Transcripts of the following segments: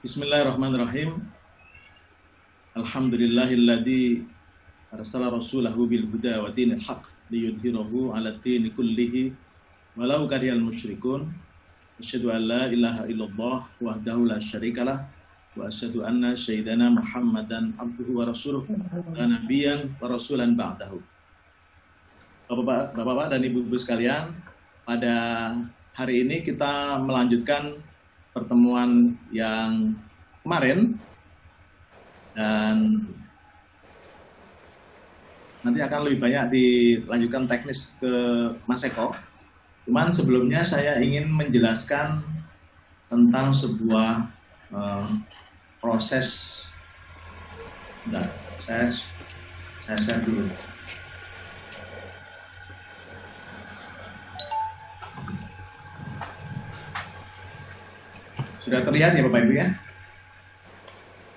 Bismillahirrahmanirrahim. Alhamdulillahilladzi arsala rasulahu bil huda wa dinil haq liyudhhirahu 'ala dini kullihi walau karihal musyrikun. Asyhadu an la ilaha illallah wahdahu la syarikalah wa asyhadu anna sayyidana Muhammadan abduhu wa rasuluh la nabiyyan wa rasulan ba'dahu. Bapak-bapak dan ibu-ibu sekalian, pada hari ini kita melanjutkan pertemuan yang kemarin dan nanti akan lebih banyak dilanjutkan teknis ke Mas Eko. Cuman sebelumnya saya ingin menjelaskan tentang sebuah proses. Bentar, saya share dulu. Sudah terlihat ya Bapak Ibu ya?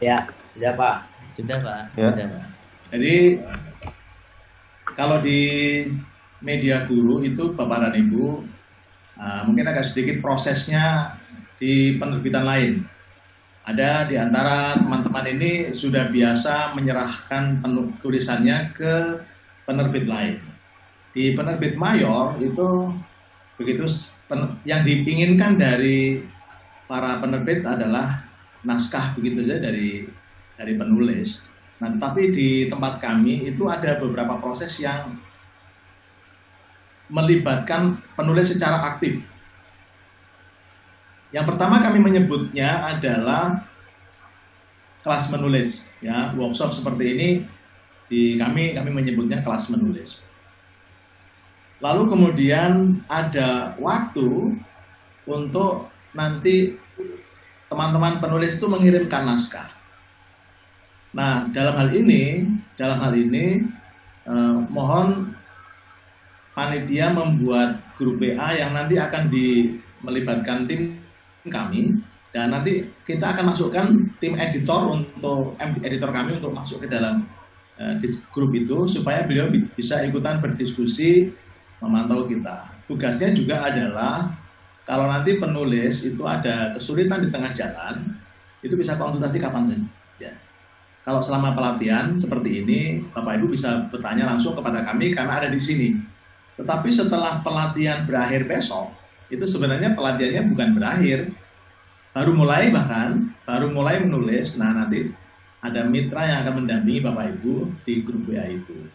Ya, sudah Pak. Sudah Pak, Ya. sudah Pak. Jadi kalau di media guru itu Bapak dan Ibu mungkin agak sedikit prosesnya di penerbitan lain. Ada di antara teman-teman ini sudah biasa menyerahkan tulisannya ke penerbit lain. Di penerbit mayor itu begitu yang diinginkan dari para penerbit adalah naskah begitu saja dari penulis. Nah, tapi di tempat kami itu ada beberapa proses yang melibatkan penulis secara aktif. Yang pertama kami menyebutnya adalah kelas menulis, ya, workshop seperti ini kami menyebutnya kelas menulis. Lalu kemudian ada waktu untuk nanti teman-teman penulis itu mengirimkan naskah. Nah, dalam hal ini mohon panitia membuat grup WA yang nanti akan melibatkan tim kami, dan nanti kita akan masukkan tim editor kami untuk masuk ke dalam grup itu supaya beliau bisa ikutan berdiskusi, memantau kita. Tugasnya juga adalah kalau nanti penulis itu ada kesulitan di tengah jalan, itu bisa konsultasi kapan saja. Kalau selama pelatihan seperti ini, Bapak Ibu bisa bertanya langsung kepada kami karena ada di sini. Tetapi setelah pelatihan berakhir besok, itu sebenarnya pelatihannya bukan berakhir, baru mulai menulis. Nah, nanti ada mitra yang akan mendampingi Bapak Ibu di grup WA itu.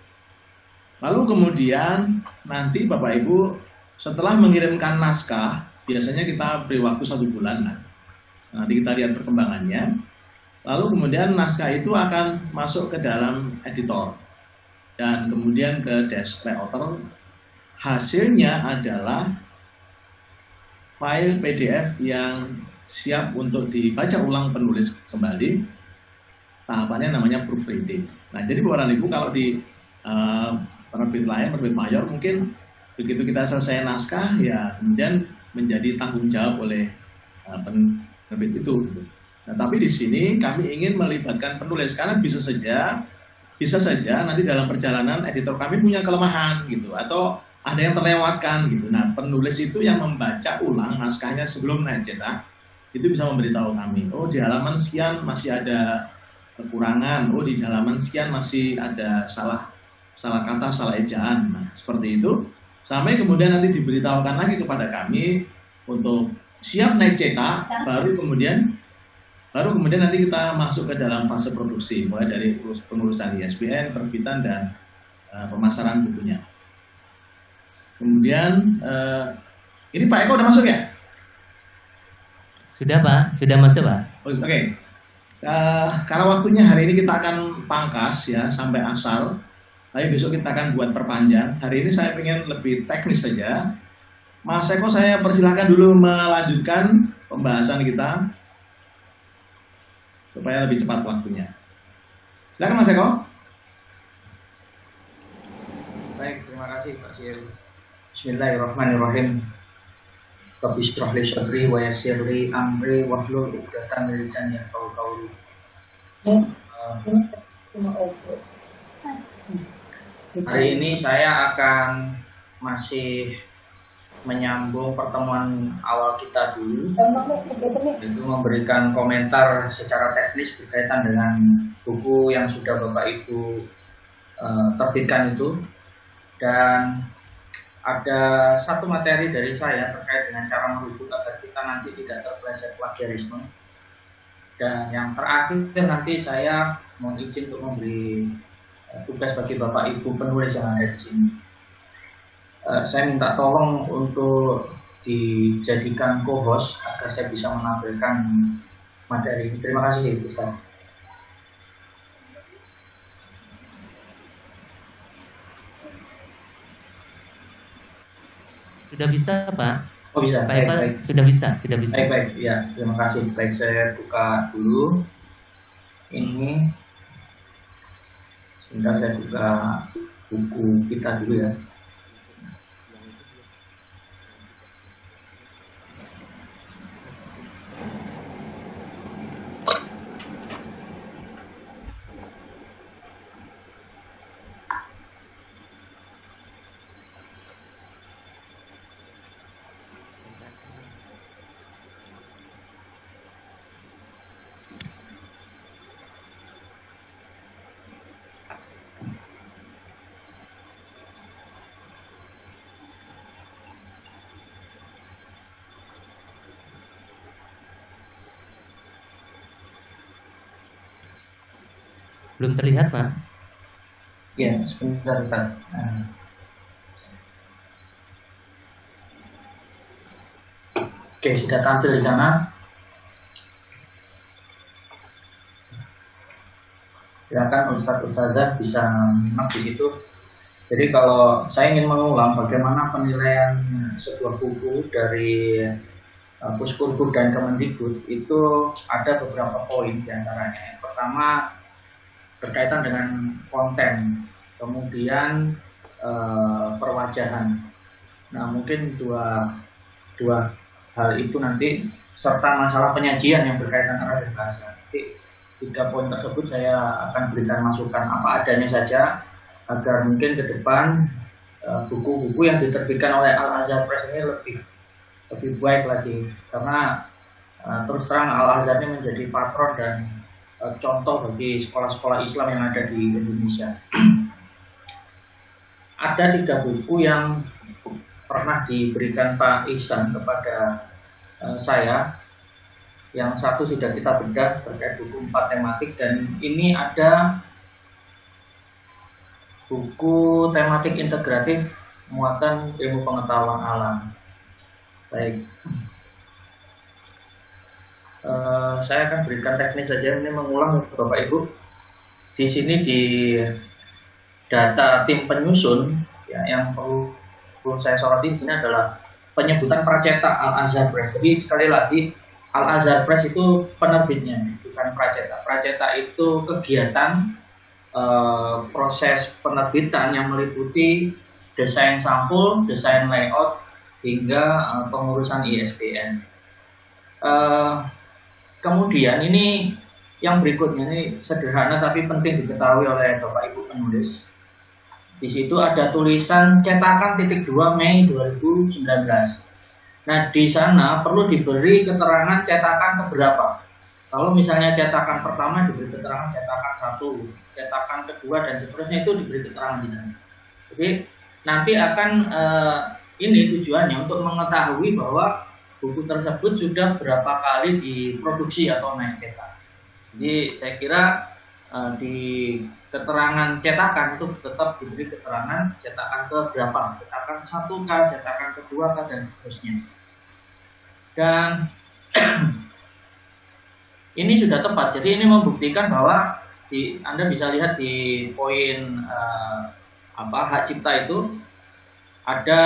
Lalu kemudian nanti Bapak Ibu setelah mengirimkan naskah, biasanya kita beri waktu 1 bulan. Nah, nanti kita lihat perkembangannya. Lalu kemudian naskah itu akan masuk ke dalam editor dan kemudian ke desk layouter. Hasilnya adalah file PDF yang siap untuk dibaca ulang penulis kembali. Tahapannya namanya proofreading. Nah, jadi Bapak dan Ibu kalau di penerbit lain, penerbit mayor, mungkin begitu kita selesai naskah, ya kemudian menjadi tanggung jawab oleh penerbit itu. Gitu. Nah, tapi di sini kami ingin melibatkan penulis karena bisa saja nanti dalam perjalanan editor kami punya kelemahan gitu, atau ada yang terlewatkan gitu. Nah, penulis itu yang membaca ulang naskahnya sebelum naik cetak itu bisa memberitahu kami, oh di halaman sekian masih ada kekurangan, oh di halaman sekian masih ada salah kata, salah ejaan. Nah, seperti itu. Sampai kemudian nanti diberitahukan lagi kepada kami untuk siap naik cetak, baru kemudian nanti kita masuk ke dalam fase produksi, mulai dari pengurusan ISBN, terbitan, dan pemasaran bukunya. Kemudian ini Pak Eko udah masuk ya? Sudah Pak, sudah masuk Pak. Oke. Karena waktunya hari ini kita akan pangkas ya sampai asar. Tapi besok kita akan buat perpanjang. Hari ini saya ingin lebih teknis saja. Mas Eko, saya persilahkan dulu melanjutkan pembahasan kita supaya lebih cepat waktunya. Silakan Mas Eko. Baik, terima kasih Pak Syir. Bismillahirrahmanirrahim. Rabbi shrah li sadri wa yassir li amri wahlul 'uqdatam min lisani yafqahu qawli. Hari ini saya akan masih menyambung pertemuan awal kita dulu, itu memberikan komentar secara teknis berkaitan dengan buku yang sudah Bapak Ibu terbitkan itu. Dan ada satu materi dari saya terkait dengan cara merujuk agar kita nanti tidak terpeleset plagiarisme. Dan yang terakhir nanti saya mohon izin untuk memberi tugas bagi Bapak Ibu penulis yang ada di sini. Saya minta tolong untuk dijadikan co-host agar saya bisa menampilkan materi ini. Terima kasih, Ustaz. Sudah bisa, Pak? Oh, bisa. Baik, Pak. Baik. Sudah bisa. Baik. Ya, terima kasih. Baik, saya buka dulu. Ini sebentar, saya buka buku kita dulu ya. Belum terlihat, Pak? Ya, sebentar, Ustaz. Oke, sudah tampil di sana. Silakan Ustazah bisa menyimak di situ. Jadi kalau saya ingin mengulang bagaimana penilaian sebuah buku dari Puskultur dan Kemendikbud, itu ada beberapa poin diantaranya. Yang pertama berkaitan dengan konten, kemudian perwajahan. Nah, mungkin dua hal itu nanti, serta masalah penyajian yang berkaitan dengan bahasa. Nanti 3 poin tersebut saya akan berikan masukan apa adanya saja, agar mungkin ke depan buku-buku yang diterbitkan oleh Al-Azhar Press ini lebih baik lagi, karena terus terang Al-Azhar ini menjadi patron dan contoh bagi sekolah-sekolah Islam yang ada di Indonesia. Ada 3 buku yang pernah diberikan Pak Ihsan kepada saya. Yang satu sudah kita bedah terkait buku 4 tematik, dan ini ada buku tematik integratif muatan ilmu pengetahuan alam. Baik. Saya akan berikan teknis saja, ini mengulang Bapak Ibu. Di sini di data tim penyusun ya, yang perlu saya soroti di sini adalah penyebutan pracetak Al-Azhar Press. Jadi sekali lagi, Al-Azhar Press itu penerbitnya, bukan pracetak. Pracetak itu kegiatan proses penerbitan yang meliputi desain sampul, desain layout, hingga pengurusan ISBN. Kemudian ini yang berikutnya, ini sederhana tapi penting diketahui oleh Bapak Ibu penulis. Di situ ada tulisan cetakan .2 Mei 2019. Nah, di sana perlu diberi keterangan cetakan keberapa. Kalau misalnya cetakan pertama diberi keterangan cetakan 1, cetakan kedua dan seterusnya itu diberi keterangan di sana. Jadi nanti akan ini tujuannya untuk mengetahui bahwa buku tersebut sudah berapa kali diproduksi atau naik cetak. Jadi saya kira di keterangan cetakan itu tetap diberi keterangan cetakan ke berapa, cetakan 1K, cetakan kedua K, dan seterusnya. Dan ini sudah tepat. Jadi ini membuktikan bahwa Anda bisa lihat di poin hak cipta itu ada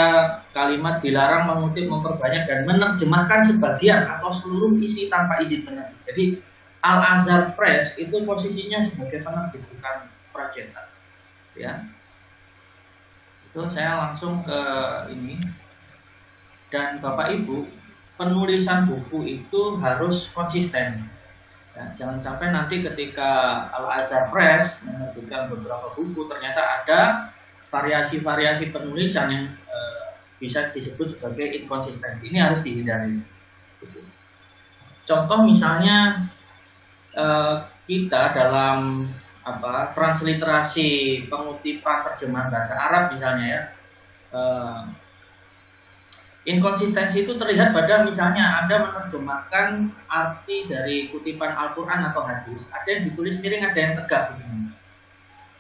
kalimat dilarang mengutip, memperbanyak, dan menerjemahkan sebagian atau seluruh isi tanpa izin penerbit. Jadi Al-Azhar Press itu posisinya sebagai penerbit, bukan pracetak. Ya, itu saya langsung ke ini. Dan Bapak Ibu, penulisan buku itu harus konsisten. Ya, jangan sampai nanti ketika Al-Azhar Press menerbitkan beberapa buku ternyata ada variasi-variasi penulisan yang bisa disebut sebagai inkonsistensi. Ini harus dihindari. Contoh misalnya kita dalam transliterasi pengutipan terjemahan bahasa Arab misalnya ya, inkonsistensi itu terlihat pada misalnya Anda menerjemahkan arti dari kutipan Al-Quran atau hadis, ada yang ditulis miring, ada yang tegak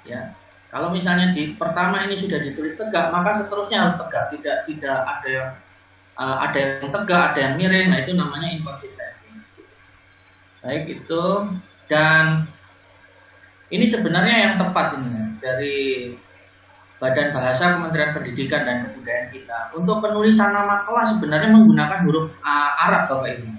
ya. Kalau misalnya di pertama ini sudah ditulis tegak, maka seterusnya harus tegak, tidak ada yang tegak, ada yang miring. Nah, itu namanya inkonsistensi. Baik, itu. Dan ini sebenarnya yang tepat ini ya, dari Badan Bahasa Kementerian Pendidikan dan Kebudayaan kita. Untuk penulisan nama kelas sebenarnya menggunakan huruf Arab, Bapak Ibu.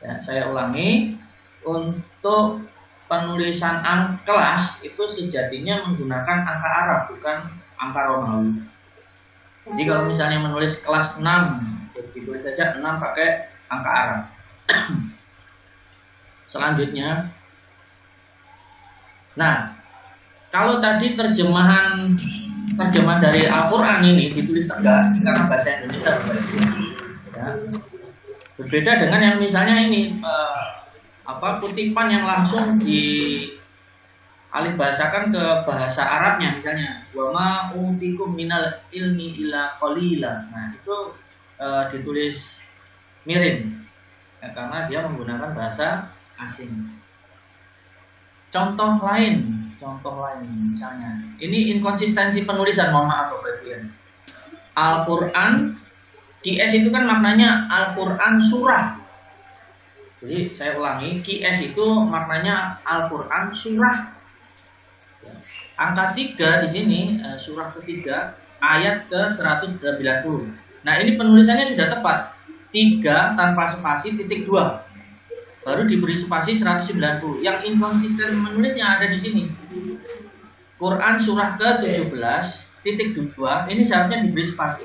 Ya, saya ulangi, untuk penulisan kelas itu sejatinya menggunakan angka Arab, bukan angka Romawi. Jadi kalau misalnya menulis kelas 6, ditulis saja 6 pakai angka Arab. Selanjutnya, nah, kalau tadi terjemahan dari Al-Quran ini ditulis tegak karena bahasa Indonesia ya, berbeda dengan yang misalnya ini kutipan yang langsung dialihbahasakan ke bahasa Arabnya, misalnya wa ma utikum minal ilmi illa qalila. Nah, itu ditulis miring ya, karena dia menggunakan bahasa asing. Contoh lain misalnya, ini inkonsistensi penulisan, mohon maaf Bapak Ibu. Al-Quran, QS itu kan maknanya Al-Quran surah. Jadi saya ulangi, QS itu maknanya Al-Quran surah. Angka 3 di sini, surah ketiga, ayat ke 190. Nah, ini penulisannya sudah tepat. 3 tanpa spasi titik 2. Baru diberi spasi 190. Yang inkonsisten menulisnya ada di sini. Quran surah ke-17 titik 2, ini seharusnya diberi spasi.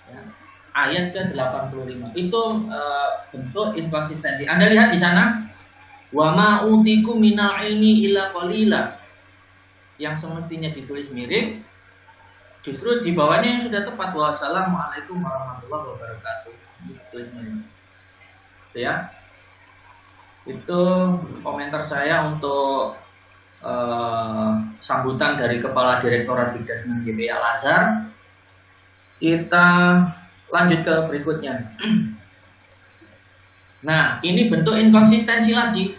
Ya. Ayat ke-85. Itu bentuk inkonsistensi. Anda lihat di sana, wa ma utikum minal ilmi illa qalila. Yang semestinya ditulis miring, justru di bawahnya yang sudah tepat, wassalamualaikum warahmatullahi wabarakatuh. Ditulis miring. Itu ya. Itu komentar saya untuk sambutan dari Kepala Direktorat Dikdasmen GPI Al-Azhar. Kita lanjut ke berikutnya. Nah, ini bentuk inkonsistensi lagi.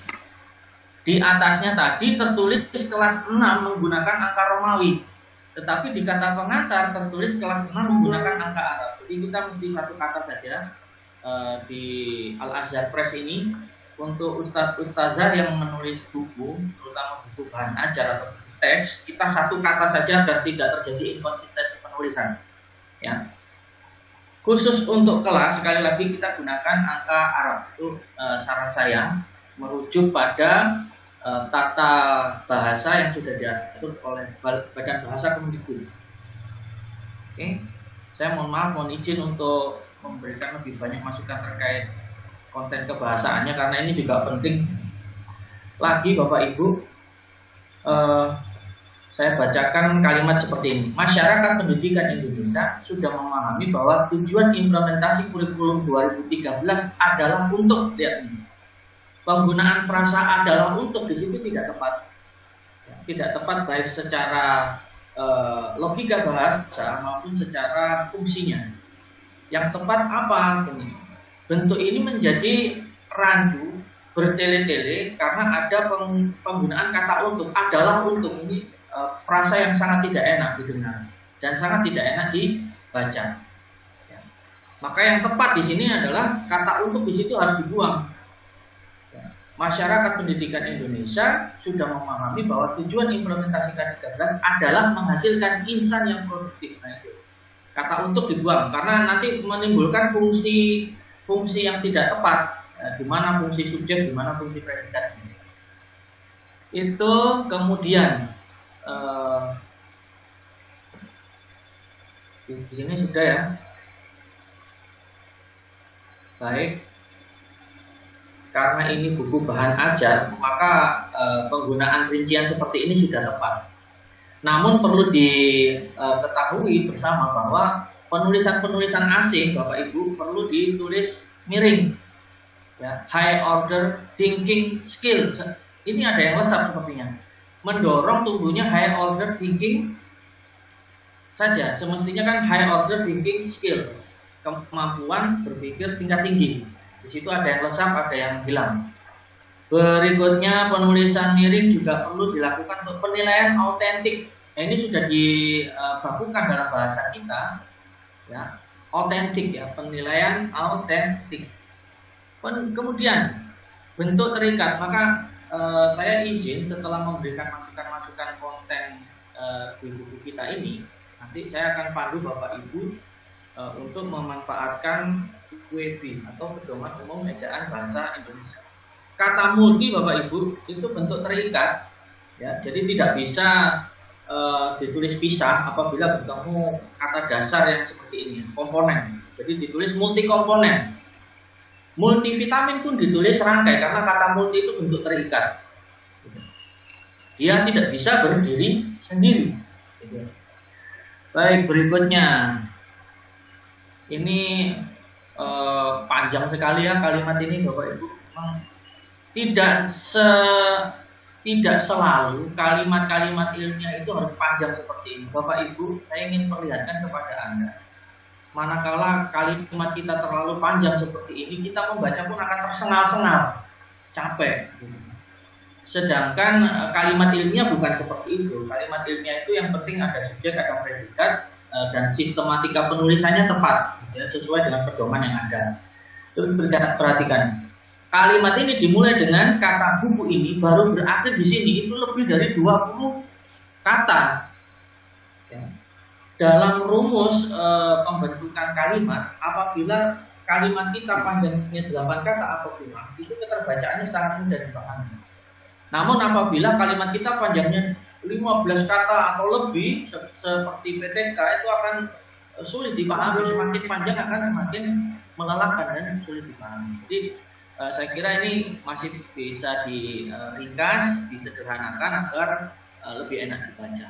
Di atasnya tadi tertulis kelas 6 menggunakan angka Romawi, tetapi di kata pengantar tertulis kelas 6 menggunakan angka Arab. Jadi kita mesti satu kata saja di Al-Azhar Press ini. Untuk ustazah yang menulis buku, terutama buku bahan ajar atau teks, kita satu kata saja agar tidak terjadi inkonsistensi penulisan. Ya. Khusus untuk kelas, sekali lagi kita gunakan angka Arab. Itu saran saya merujuk pada tata bahasa yang sudah diatur oleh Badan Bahasa Kemendikbud. Oke, saya mohon izin untuk memberikan lebih banyak masukan terkait konten kebahasaannya, karena ini juga penting. Lagi Bapak Ibu, saya bacakan kalimat seperti ini. Masyarakat pendidikan Indonesia sudah memahami bahwa tujuan implementasi kurikulum 2013 adalah untuk, lihat ini, penggunaan frasa adalah untuk di situ tidak tepat. Tidak tepat baik secara logika bahasa maupun secara fungsinya. Yang tepat apa? Ini bentuk ini menjadi rancu, bertele-tele karena ada penggunaan kata untuk, adalah untuk. Ini frasa yang sangat tidak enak didengar dan sangat tidak enak dibaca. Ya. Maka yang tepat di sini adalah kata untuk di situ harus dibuang. Ya. Masyarakat pendidikan Indonesia sudah memahami bahwa tujuan implementasi K13 adalah menghasilkan insan yang produktif. Nah, itu. Kata untuk dibuang karena nanti menimbulkan fungsi yang tidak tepat, di mana fungsi subjek, di mana fungsi predikat. Itu kemudian di sini sudah ya. Baik, karena ini buku bahan ajar, maka penggunaan rincian seperti ini sudah tepat. Namun perlu diketahui bersama bahwa penulisan asing Bapak Ibu perlu ditulis miring. Ya, high order thinking skill. Ini ada yang lesap sepertinya. Mendorong tumbuhnya high order thinking saja. Semestinya kan high order thinking skill. Kemampuan berpikir tingkat tinggi. Di situ ada yang lesap, ada yang hilang. Berikutnya penulisan miring juga perlu dilakukan untuk penilaian autentik. Nah, ini sudah dibakukan dalam bahasa kita, ya, autentik ya, penilaian autentik. Kemudian bentuk terikat, maka saya izin setelah memberikan masukan-masukan konten di buku kita ini, nanti saya akan pandu Bapak Ibu untuk memanfaatkan WB atau Pedoman Umum Ejaan Bahasa Indonesia. Kata multi Bapak Ibu itu bentuk terikat, ya, jadi tidak bisa ditulis pisah apabila bertemu kata dasar yang seperti ini, komponen. Jadi ditulis multi komponen. Multivitamin pun ditulis rangkai karena kata multi itu bentuk terikat. Dia tidak bisa berdiri sendiri. Baik, berikutnya. Ini panjang sekali ya kalimat ini Bapak Ibu. Tidak selalu kalimat-kalimat ilmiah itu harus panjang seperti ini. Bapak Ibu, saya ingin perlihatkan kepada Anda. Manakala kalimat kita terlalu panjang seperti ini, kita membaca pun akan tersengal-sengal, capek. Sedangkan kalimat ilmiah bukan seperti itu. Kalimat ilmiah itu yang penting ada subjek, ada predikat, dan sistematika penulisannya tepat, ya, sesuai dengan pedoman yang ada. Terus perhatikan. Kalimat ini dimulai dengan kata buku ini, baru berakhir di sini itu lebih dari 20 kata. Ya. Dalam rumus pembentukan kalimat, apabila kalimat kita panjangnya 8 kata atau kurang, itu keterbacaannya sangat mudah dipahami. Namun apabila kalimat kita panjangnya 15 kata atau lebih, seperti PTK, itu akan sulit dipahami. Semakin panjang akan semakin melelahkan dan sulit dipahami. Jadi saya kira ini masih bisa diringkas, disederhanakan agar lebih enak dibaca.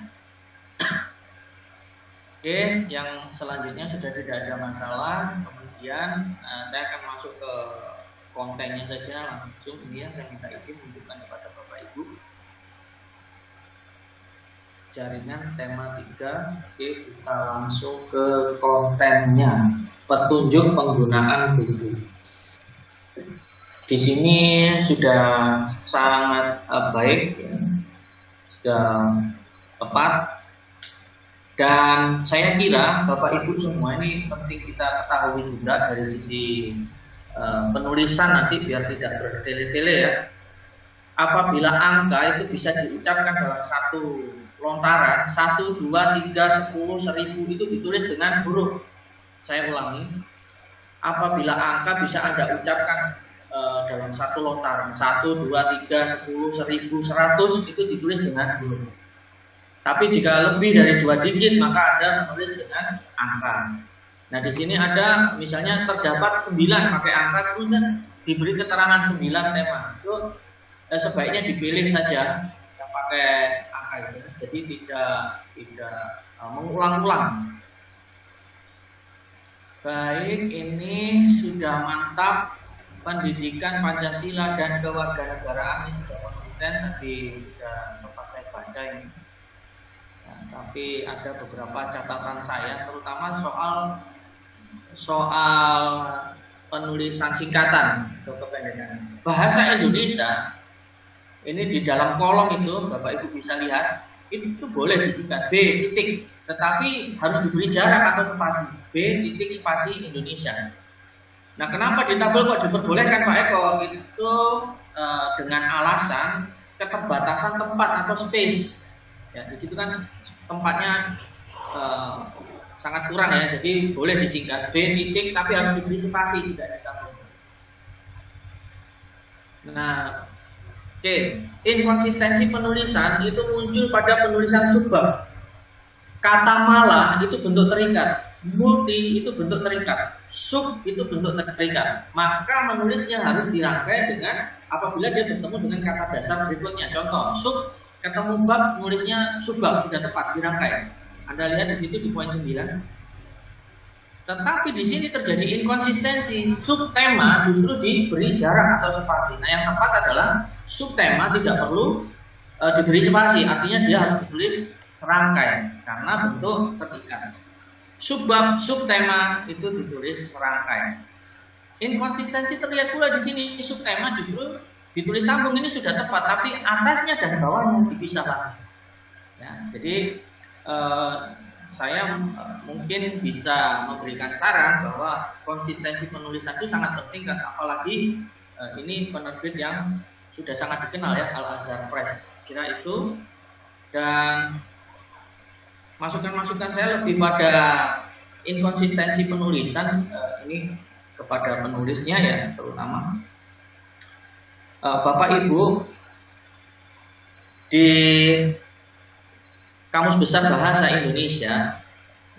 Oke, yang selanjutnya sudah tidak ada masalah. Kemudian saya akan masuk ke kontennya saja langsung. Ini yang saya minta izin menunjukkan kepada Bapak Ibu. Jaringan tema 3. Oke, kita langsung ke kontennya. Petunjuk penggunaan buku. Di sini sudah sangat baik, ya, sudah tepat, dan saya kira Bapak Ibu semua ini penting kita ketahui juga dari sisi penulisan nanti biar tidak bertele-tele ya. Apabila angka itu bisa diucapkan dalam satu lontaran, 1, 2, 3, 10, 1000 itu ditulis dengan huruf. Saya ulangi, apabila angka bisa Anda ucapkan dalam satu lontaran 1, 2, 3, 10, 1000, 100 itu ditulis dengan huruf. Tapi jika lebih dari 2 digit maka Anda menulis dengan angka. Nah di sini ada misalnya terdapat 9 pakai angka, kemudian diberi keterangan 9 tema. Itu sebaiknya dipilih saja yang pakai angka itu. Jadi tidak mengulang-ulang. Baik, ini sudah mantap. Pendidikan Pancasila dan kewarganegaraan ini sudah konsisten, tadi sudah sempat saya baca ini. Nah, tapi ada beberapa catatan saya, terutama soal penulisan singkatan atau kependekan. Bahasa Indonesia ini di dalam kolom itu Bapak Ibu bisa lihat itu boleh disingkat B titik, tetapi harus diberi jarak atau spasi. B titik spasi Indonesia. Nah, kenapa di tabel kok diperbolehkan Pak Eko? Itu dengan alasan keterbatasan tempat atau space. Ya, di situ kan tempatnya sangat kurang ya, jadi boleh disingkat B titik, tapi harus diberi spasi, tidak disambung. Nah, oke, inkonsistensi penulisan itu muncul pada penulisan subbab. Kata malah itu bentuk terikat. Multi itu bentuk terikat, sub itu bentuk terikat. Maka menulisnya harus dirangkai dengan apabila dia bertemu dengan kata dasar berikutnya. Contoh, sub ketemu bab, nulisnya subbab sudah tepat dirangkai. Anda lihat di situ di poin 9. Tetapi di sini terjadi inkonsistensi. Subtema justru diberi jarak atau spasi. Nah, yang tepat adalah subtema tidak perlu diberi spasi, artinya dia harus ditulis serangkai karena bentuk terikat. Subbab, subtema itu ditulis serangkai. Inkonsistensi terlihat pula di sini. Subtema justru ditulis sambung, ini sudah tepat, tapi atasnya dan bawahnya dipisah lagi. Ya, jadi saya mungkin bisa memberikan saran bahwa konsistensi penulisan itu sangat penting, apalagi ini penerbit yang sudah sangat dikenal ya, Al-Azhar Press, kira itu. Dan masukan-masukan saya lebih pada inkonsistensi penulisan ini kepada penulisnya ya, terutama Bapak Ibu di Kamus Besar Bahasa Indonesia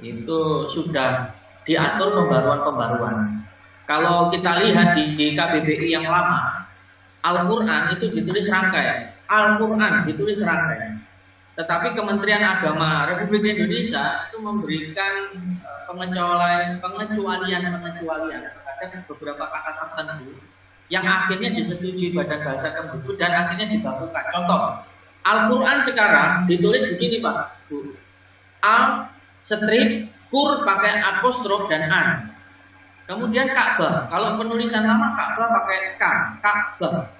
itu sudah diatur pembaruan-pembaruan. Kalau kita lihat di KBBI yang lama, Al-Quran itu ditulis rangkai, Al-Quran ditulis rangkai. Tetapi Kementerian Agama Republik Indonesia itu memberikan pengecualian terhadap beberapa kata tertentu yang akhirnya disetujui Badan Bahasa Kemdikbud dan akhirnya dibakukan. Contoh, Al-Quran sekarang ditulis begini Pak Bu, Al strip kur pakai apostrof dan an. Kemudian Ka'bah, kalau penulisan lama Ka'bah pakai K, Ka'bah.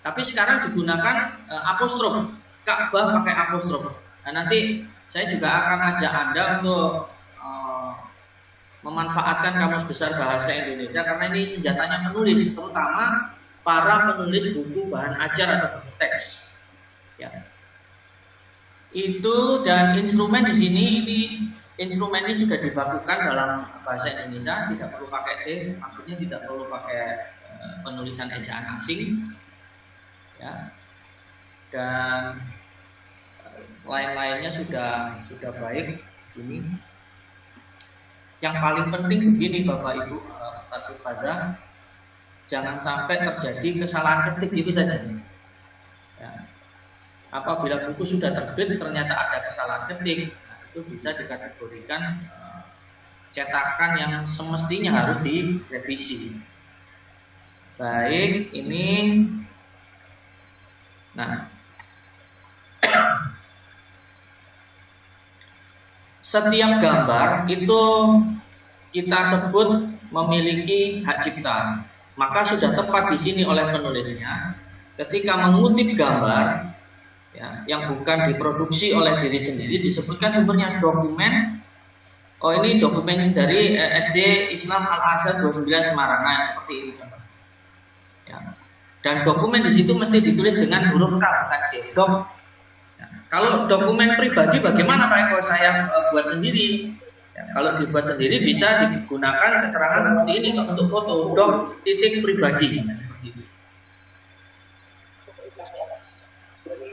Tapi sekarang digunakan apostrof, Ka'bah pakai apostrof. Nah, nanti saya juga akan ajak Anda untuk memanfaatkan Kamus Besar Bahasa Indonesia karena ini senjatanya penulis, terutama para penulis buku bahan ajar atau buku teks. Ya. Itu dan instrumen di sini instrumen ini sudah dibakukan dalam bahasa Indonesia, tidak perlu pakai T, maksudnya tidak perlu pakai penulisan ejaan asing, ya. Dan lain-lainnya sudah baik di sini. Yang paling penting begini Bapak Ibu, satu saja, jangan sampai terjadi kesalahan ketik, itu saja. Ya. Apabila buku sudah terbit ternyata ada kesalahan ketik, nah, itu bisa dikategorikan cetakan yang semestinya harus direvisi. Baik, ini nah setiap gambar itu kita sebut memiliki hak cipta. Maka sudah tepat di sini oleh penulisnya ketika mengutip gambar ya, yang bukan diproduksi oleh diri sendiri, disebutkan sumbernya dokumen. Oh, ini dokumen dari SD Islam Al-Azhar 29 Semarang, seperti ini contohnya. Ya. Dan dokumen di situ mesti ditulis dengan huruf K, bukan C. Ya. Kalau dokumen pribadi bagaimana Pak Eko? Saya buat sendiri. Ya, kalau dibuat sendiri bisa digunakan keterangan seperti ini untuk foto titik pribadi.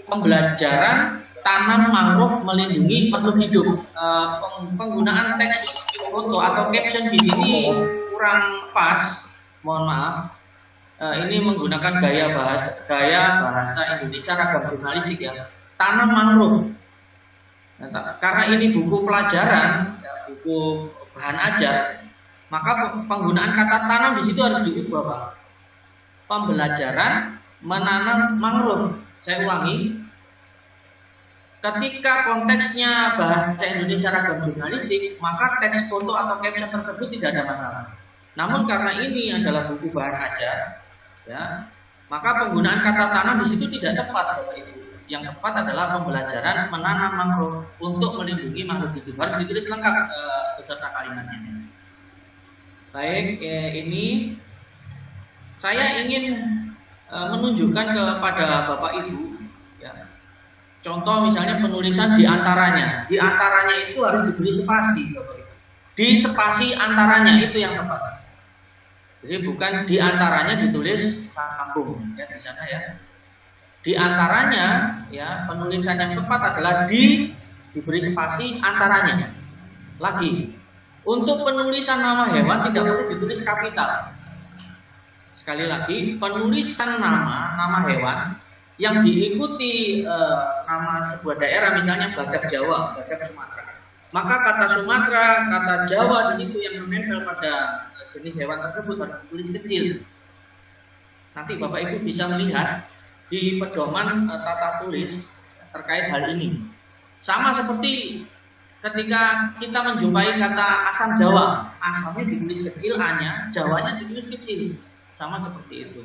Pembelajaran tanam mangrove melindungi makhluk hidup. Penggunaan teks foto atau caption di sini kurang pas, mohon maaf. Ini menggunakan gaya bahasa Indonesia ragam jurnalistik ya. Tanam mangrove. Nah, karena ini buku pelajaran, buku bahan ajar, maka penggunaan kata tanam di situ harus diubah Pak. Pembelajaran menanam mangrove. Saya ulangi. Ketika konteksnya bahasa Indonesia ragam jurnalistik, maka teks foto atau caption tersebut tidak ada masalah. Namun karena ini adalah buku bahan ajar, ya, maka penggunaan kata tanam di situ tidak tepat Bapak Ibu. Yang tepat adalah pembelajaran menanam mangrove untuk melindungi makhluk hidup. Harus ditulis lengkap beserta kalimatnya. Baik, ini saya ingin menunjukkan kepada Bapak Ibu. Ya. Contoh misalnya penulisan di antaranya. Di antaranya itu harus diberi spasi, Bapak Ibu. Di spasi antaranya itu yang tepat. Jadi bukan di antaranya ditulis sambung ya di sana ya. Di antaranya ya, penulisan yang tepat adalah diberi spasi antaranya. Lagi, untuk penulisan nama hewan tidak perlu ditulis kapital. Sekali lagi, penulisan nama hewan yang diikuti nama sebuah daerah, misalnya badak Jawa, badak Sumatera, maka kata Sumatera, kata Jawa dan itu yang menempel pada jenis hewan tersebut harus ditulis kecil. Nanti Bapak Ibu bisa melihat di pedoman tata tulis terkait hal ini. Sama seperti ketika kita menjumpai kata asam Jawa, asamnya ditulis kecil, A-nya, Jawanya ditulis kecil. Sama seperti itu.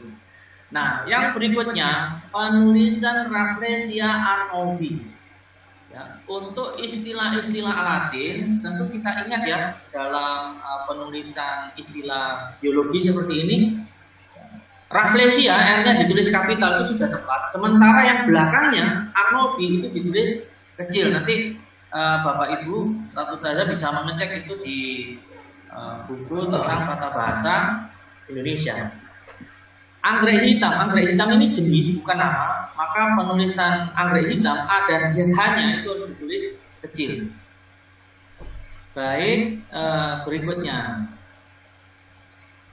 Nah, yang berikutnya penulisan Rafflesia arnoldi. Ya, untuk istilah-istilah Latin tentu kita ingat ya dalam penulisan istilah biologi seperti ini, Rafflesia R-nya ditulis kapital itu sudah tepat. Sementara yang belakangnya arnoldi itu ditulis kecil. Nanti Bapak Ibu satu saja bisa mengecek itu di buku tentang tata bahasa Indonesia. Anggrek hitam ini jenis bukan nama, maka penulisan anggrek hitam A dan H-nya itu harus ditulis kecil. Baik, berikutnya.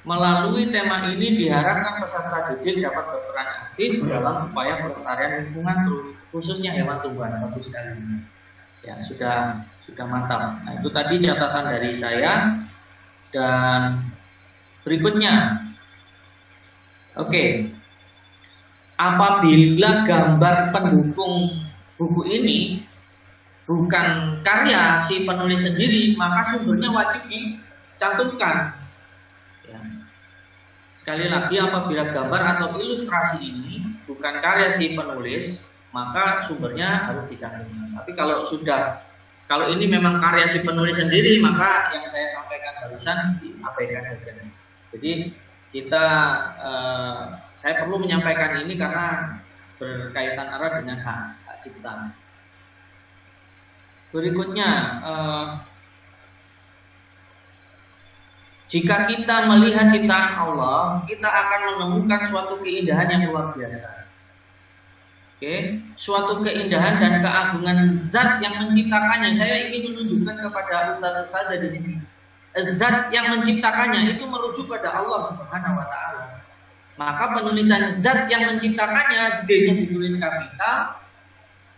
Melalui tema ini diharapkan peserta didik dapat berperan aktif dalam upaya pelestarian lingkungan khususnya hewan tumbuhan. Bagus sekali. Ya, sudah mantap. Nah, itu tadi catatan dari saya. Dan berikutnya. Oke. Apabila gambar pendukung buku ini bukan karya si penulis sendiri, maka sumbernya wajib dicantumkan. Ya. Sekali lagi, apabila gambar atau ilustrasi ini bukan karya si penulis, maka sumbernya harus dicantumkan. Tapi kalau ini memang karya si penulis sendiri, maka yang saya sampaikan barusan diabaikan saja. Jadi saya perlu menyampaikan ini karena berkaitan erat dengan hak cipta. Berikutnya, jika kita melihat ciptaan Allah, kita akan menemukan suatu keindahan yang luar biasa. Oke, suatu keindahan dan keagungan zat yang menciptakannya. Saya ingin menunjukkan kepada ustaz-ustazah di sini. Zat yang menciptakannya itu merujuk pada Allah Subhanahu wa taala. Maka penulisan zat yang menciptakannya, D-nya ditulis kapital,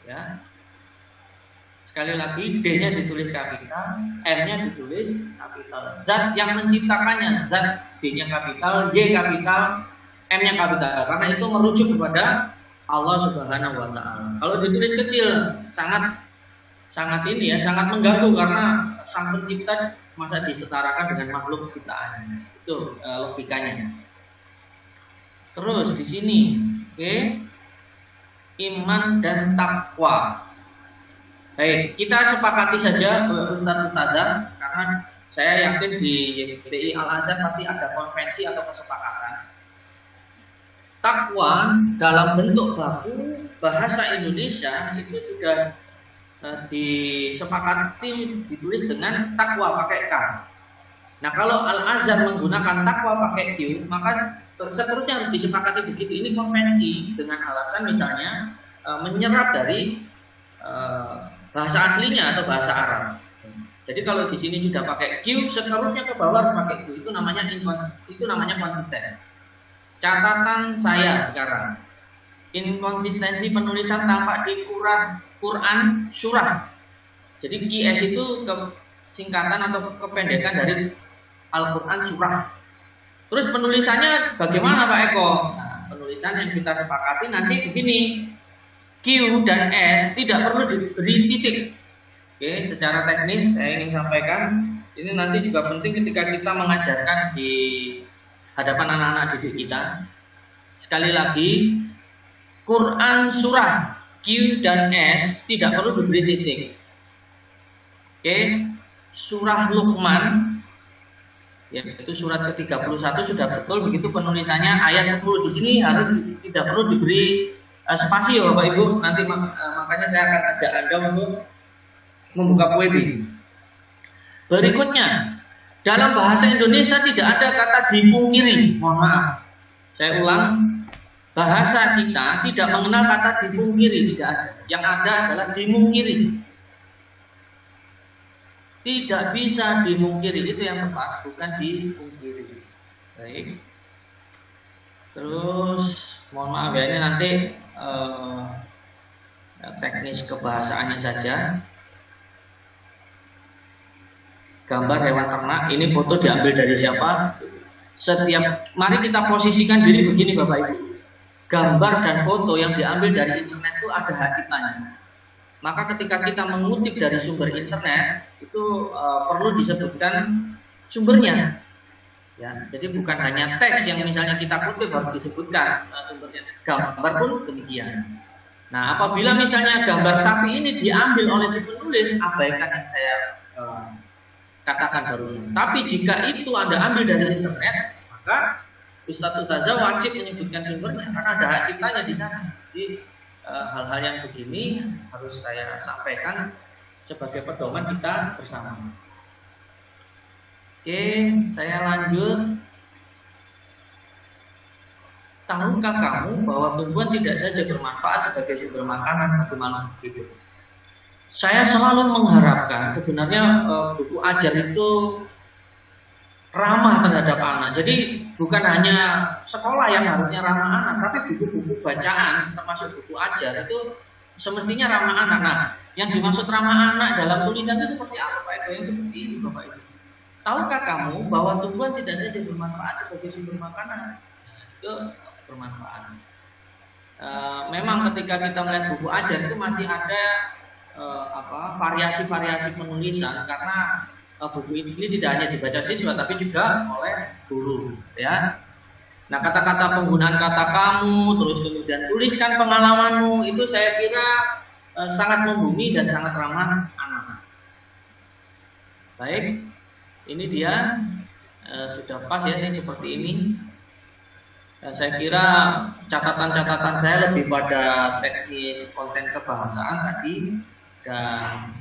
ya. Sekali lagi, D-nya ditulis kapital, M-nya ditulis kapital. Zat yang menciptakannya, zat D-nya kapital, Y kapital, M-nya kapital. Karena itu merujuk kepada Allah Subhanahu wa taala. Kalau ditulis kecil sangat mengganggu karena sang pencipta masa disetarakan dengan makhluk ciptaannya. Itu logikanya. Terus di sini, oke. Iman dan takwa. Baik, kita sepakati saja Ustaz-ustazah karena saya yakin di YPTI Al-Azhar pasti ada konvensi atau kesepakatan. Takwa dalam bentuk baku bahasa Indonesia itu sudah disepakati ditulis dengan takwa pakai K. Nah, kalau Al-Azhar menggunakan takwa pakai Q, maka seterusnya harus disepakati begitu. Ini konvensi dengan alasan misalnya menyerap dari bahasa aslinya atau bahasa Arab. Jadi kalau di sini sudah pakai Q, seterusnya ke bawah harus pakai Q. Itu namanya konsisten. Catatan saya sekarang, inkonsistensi penulisan tampak di Quran surah. Jadi QS itu singkatan atau kependekan dari Al-Quran surah. Terus penulisannya bagaimana Pak Eko? Nah, penulisan yang kita sepakati nanti begini. Q dan S tidak perlu diberi titik. Oke, secara teknis saya ingin sampaikan, ini nanti juga penting ketika kita mengajarkan di hadapan anak-anak didik kita. Sekali lagi, Quran surah Q dan S tidak perlu diberi titik. Oke, surah Luqman, yaitu surat ke-31 sudah betul begitu penulisannya ayat 10 di sini harus tidak perlu diberi spasi ya Bapak Ibu. Nanti makanya saya akan ajak Anda untuk membuka PUEB. Berikutnya, dalam bahasa Indonesia tidak ada kata dipungkiri. Mohon maaf, saya ulang. Bahasa kita tidak mengenal kata dipungkiri, tidak ada. Yang ada adalah dimungkiri. Tidak bisa dimungkiri, itu yang tepat, bukan dipungkiri. Baik. Terus, mohon maaf ya, ini nanti teknis kebahasaannya saja. gambar hewan ternak. Ini foto diambil dari siapa? Mari kita posisikan diri begini Bapak Ibu. Gambar dan foto yang diambil dari internet itu ada hak ciptanya. Maka ketika kita mengutip dari sumber internet itu perlu disebutkan sumbernya. Ya, jadi bukan hanya teks yang misalnya kita kutip harus disebutkan sumbernya. Gambar pun demikian. Nah, apabila misalnya gambar sapi ini diambil oleh si penulis, abaikan yang saya katakan barusan. Tapi jika itu Anda ambil dari internet, maka Ustadz Ustazah wajib menyebutkan sumbernya karena ada hak ciptanya di sana. Jadi hal-hal yang begini harus saya sampaikan sebagai pedoman kita bersama. Oke, saya lanjut. Tahukah kamu bahwa tumbuhan tidak saja bermanfaat sebagai sumber makanan bagi makhluk hidup? Saya selalu mengharapkan sebenarnya buku ajar itu ramah terhadap anak. Jadi bukan hanya sekolah yang harusnya ramah anak, tapi buku-buku bacaan termasuk buku ajar itu semestinya ramah anak. Nah, yang dimaksud ramah anak dalam tulisan itu seperti apa Pak Eko? Yang seperti ini Bapak Ibu. Tahukah kamu bahwa tumbuhan tidak saja bermanfaat sebagai sumber makanan? Itu bermanfaat. Memang ketika kita melihat buku ajar itu masih ada variasi-variasi penulisan karena buku ini tidak hanya dibaca siswa tapi juga oleh guru, ya. Nah, kata-kata penggunaan kata kamu, terus kemudian tuliskan pengalamanmu itu saya kira sangat membumi dan sangat ramah anak. Baik. Ini dia sudah pas ya, ini seperti ini. Saya kira catatan-catatan saya lebih pada teknis konten kebahasaan tadi dan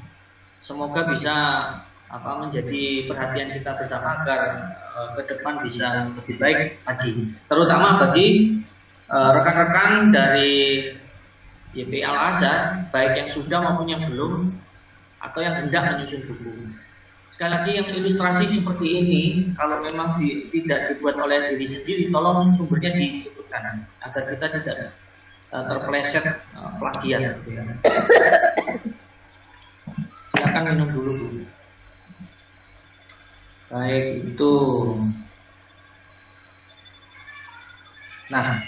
semoga bisa menjadi perhatian kita bersama agar ke depan bisa lebih baik lagi. Terutama bagi rekan-rekan dari YP Al Azhar, baik yang sudah maupun yang belum atau yang hendak menyusun buku. Sekali lagi yang ilustrasi seperti ini, kalau memang tidak dibuat oleh diri sendiri, tolong sumbernya disebutkan agar kita tidak terpeleset plagiat. Silakan minum dulu Bu. Baik itu. Nah,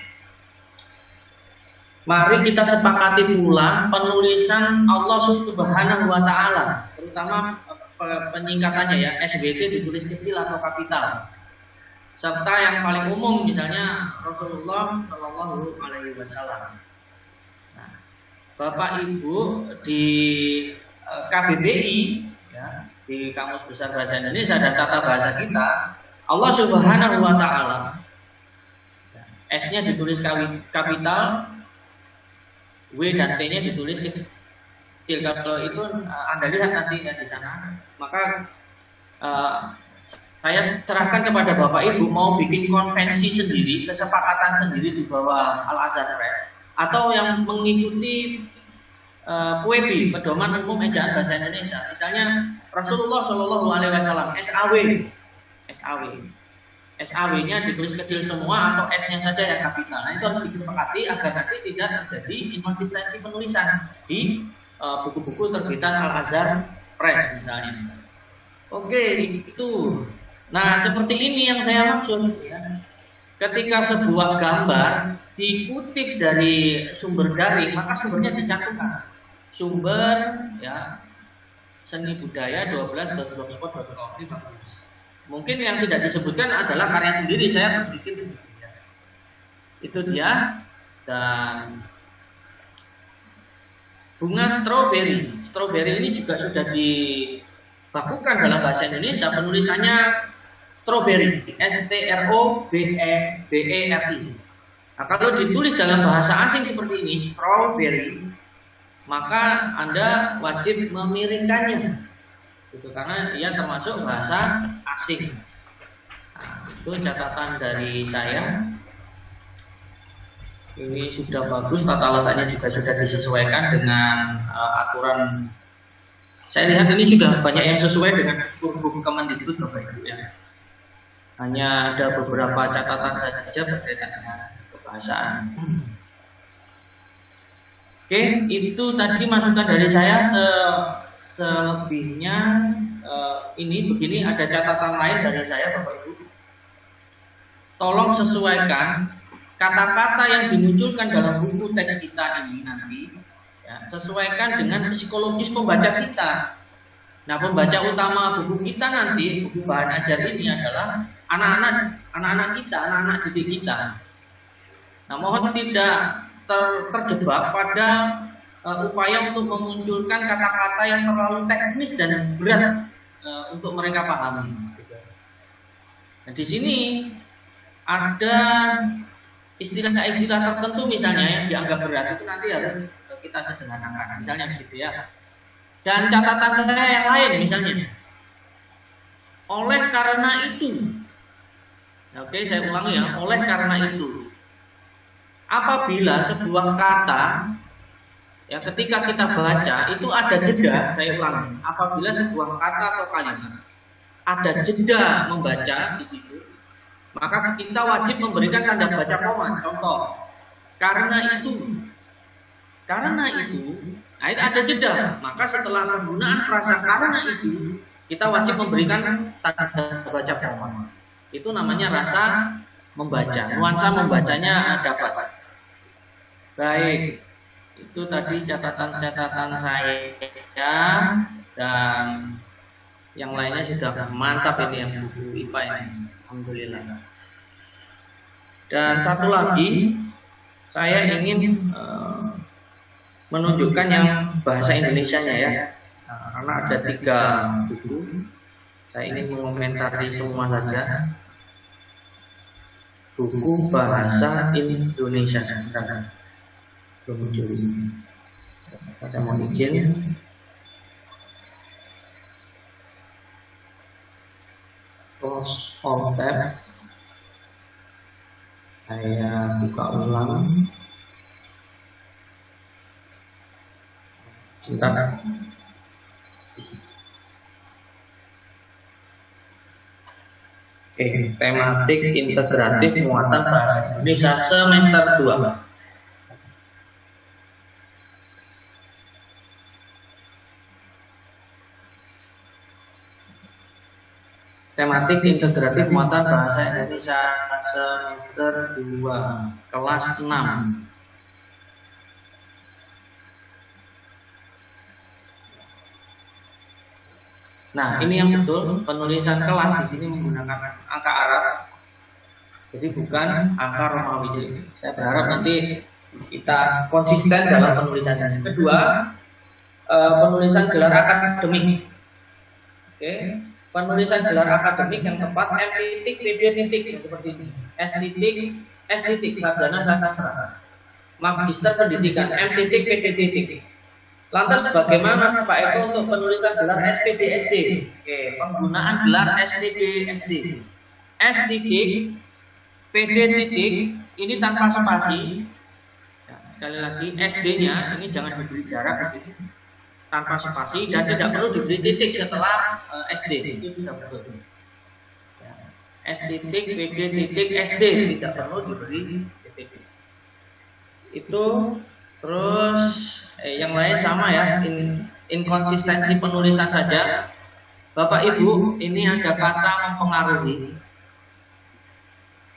mari kita sepakati pula penulisan Allah Subhanahu wa Ta'ala, terutama penyingkatannya ya, SBT ditulis kecil atau kapital, serta yang paling umum misalnya Rasulullah Shallallahu Alaihi Wasallam. Nah, Bapak Ibu di KBBI ya, di Kamus Besar Bahasa Indonesia dan Tata Bahasa kita, Allah Subhanahu Wa Taala S-nya ditulis kapital, W dan T-nya ditulis kecil. Kalau itu Anda lihat nanti ya di sana, maka saya serahkan kepada Bapak Ibu mau bikin konvensi sendiri, kesepakatan sendiri di bawah Al Azhar Press, atau yang mengikuti PUEB, Pedoman Umum Ejaan Bahasa Indonesia. Misalnya Rasulullah Shallallahu Alaihi Wasallam, SAW-nya ditulis kecil semua atau S-nya saja yang kapital. Nah, itu harus disepakati agar nanti tidak terjadi inkonsistensi penulisan di buku-buku terbitan Al Azhar Press misalnya. Oke, itu. Nah, seperti ini yang saya maksud ya. Ketika sebuah gambar dikutip dari sumber daring, maka sumbernya dicantumkan. Sumber ya seni budaya 12.blogspot.com ini bagus. Mungkin yang tidak disebutkan adalah karya sendiri saya berpikir ya. Itu dia. Dan bunga stroberi. Stroberi ini juga sudah dibakukan dalam bahasa Indonesia. Penulisannya strawberry, STROBERI. Nah, kalau ditulis dalam bahasa asing seperti ini, strawberry, maka Anda wajib memiringkannya. Itu karena ia termasuk bahasa asing. Nah, itu catatan dari saya. Ini sudah bagus, tata letaknya juga sudah disesuaikan dengan aturan. Saya lihat ini sudah banyak yang sesuai dengan buku Kemendikbud Bapak Ibu ya. Hanya ada beberapa catatan saja berkaitan dengan kebahasaan. Oke, itu tadi masukan dari saya. Selebihnya ini begini, ada catatan lain dari saya Bapak Ibu. Tolong sesuaikan kata-kata yang dimunculkan dalam buku teks kita ini nanti, ya, sesuaikan dengan psikologis pembaca kita. Nah, pembaca utama buku kita nanti, buku bahan ajar ini adalah anak-anak kita, anak-anak didik kita. Nah, mohon tidak terjebak pada upaya untuk memunculkan kata-kata yang terlalu teknis dan berat untuk mereka pahami. Nah, di sini ada istilah-istilah tertentu misalnya yang dianggap berat, itu nanti harus kita sederhanakan, misalnya begitu ya. Dan catatan saya yang lain misalnya, oleh karena itu, oke saya ulangi ya, oleh karena itu, apabila sebuah kata, ya ketika kita baca itu ada jeda, saya ulangi, apabila sebuah kata atau kalimat ada jeda membaca di situ, maka kita wajib memberikan tanda baca koma. Contoh, karena itu, nah itu ada jeda. Maka setelah penggunaan frasa karena itu, kita wajib memberikan tanda baca koma. Itu namanya rasa membaca. Nuansa membacanya dapat. Baik, itu tadi catatan-catatan saya, dan yang lainnya sudah mantap ini yang buku IPA ini. Alhamdulillah. Dan satu lagi, saya ingin menunjukkan yang bahasa Indonesianya ya. Karena ada 3 buku, saya ingin mengomentari semua saja. Buku bahasa Indonesia sebentar. Saya mau izin. Close all tab. Saya buka ulang. Sebentar. Tematik integratif muatan bahasa Indonesia semester 2. Tematik integratif muatan bahasa Indonesia semester 2 kelas 6. Nah, ini yang betul, penulisan kelas di sini menggunakan angka Arab. Jadi bukan angka Romawi. Saya berharap nanti kita konsisten dalam penulisannya. Kedua, penulisan gelar akademik. Oke. Penulisan gelar akademik yang tepat M.Pd. seperti ini. S. Sarjana Sastra, Magister Pendidikan M.Pd. Lantas bagaimana Pak Eko untuk penulisan gelar SPD/SD? Oke, penggunaan gelar SPD/SD. S.Pd. Ini tanpa spasi. Ya, sekali lagi SD-nya ini jangan diberi jarak begitu. Tanpa spasi dan tidak perlu diberi titik setelah SD, itu sudah betul. S.Pd.SD tidak perlu diberi titik. Itu terus yang lain sama ya, inkonsistensi penulisan saja. Bapak Ibu, ini ada kata mempengaruhi.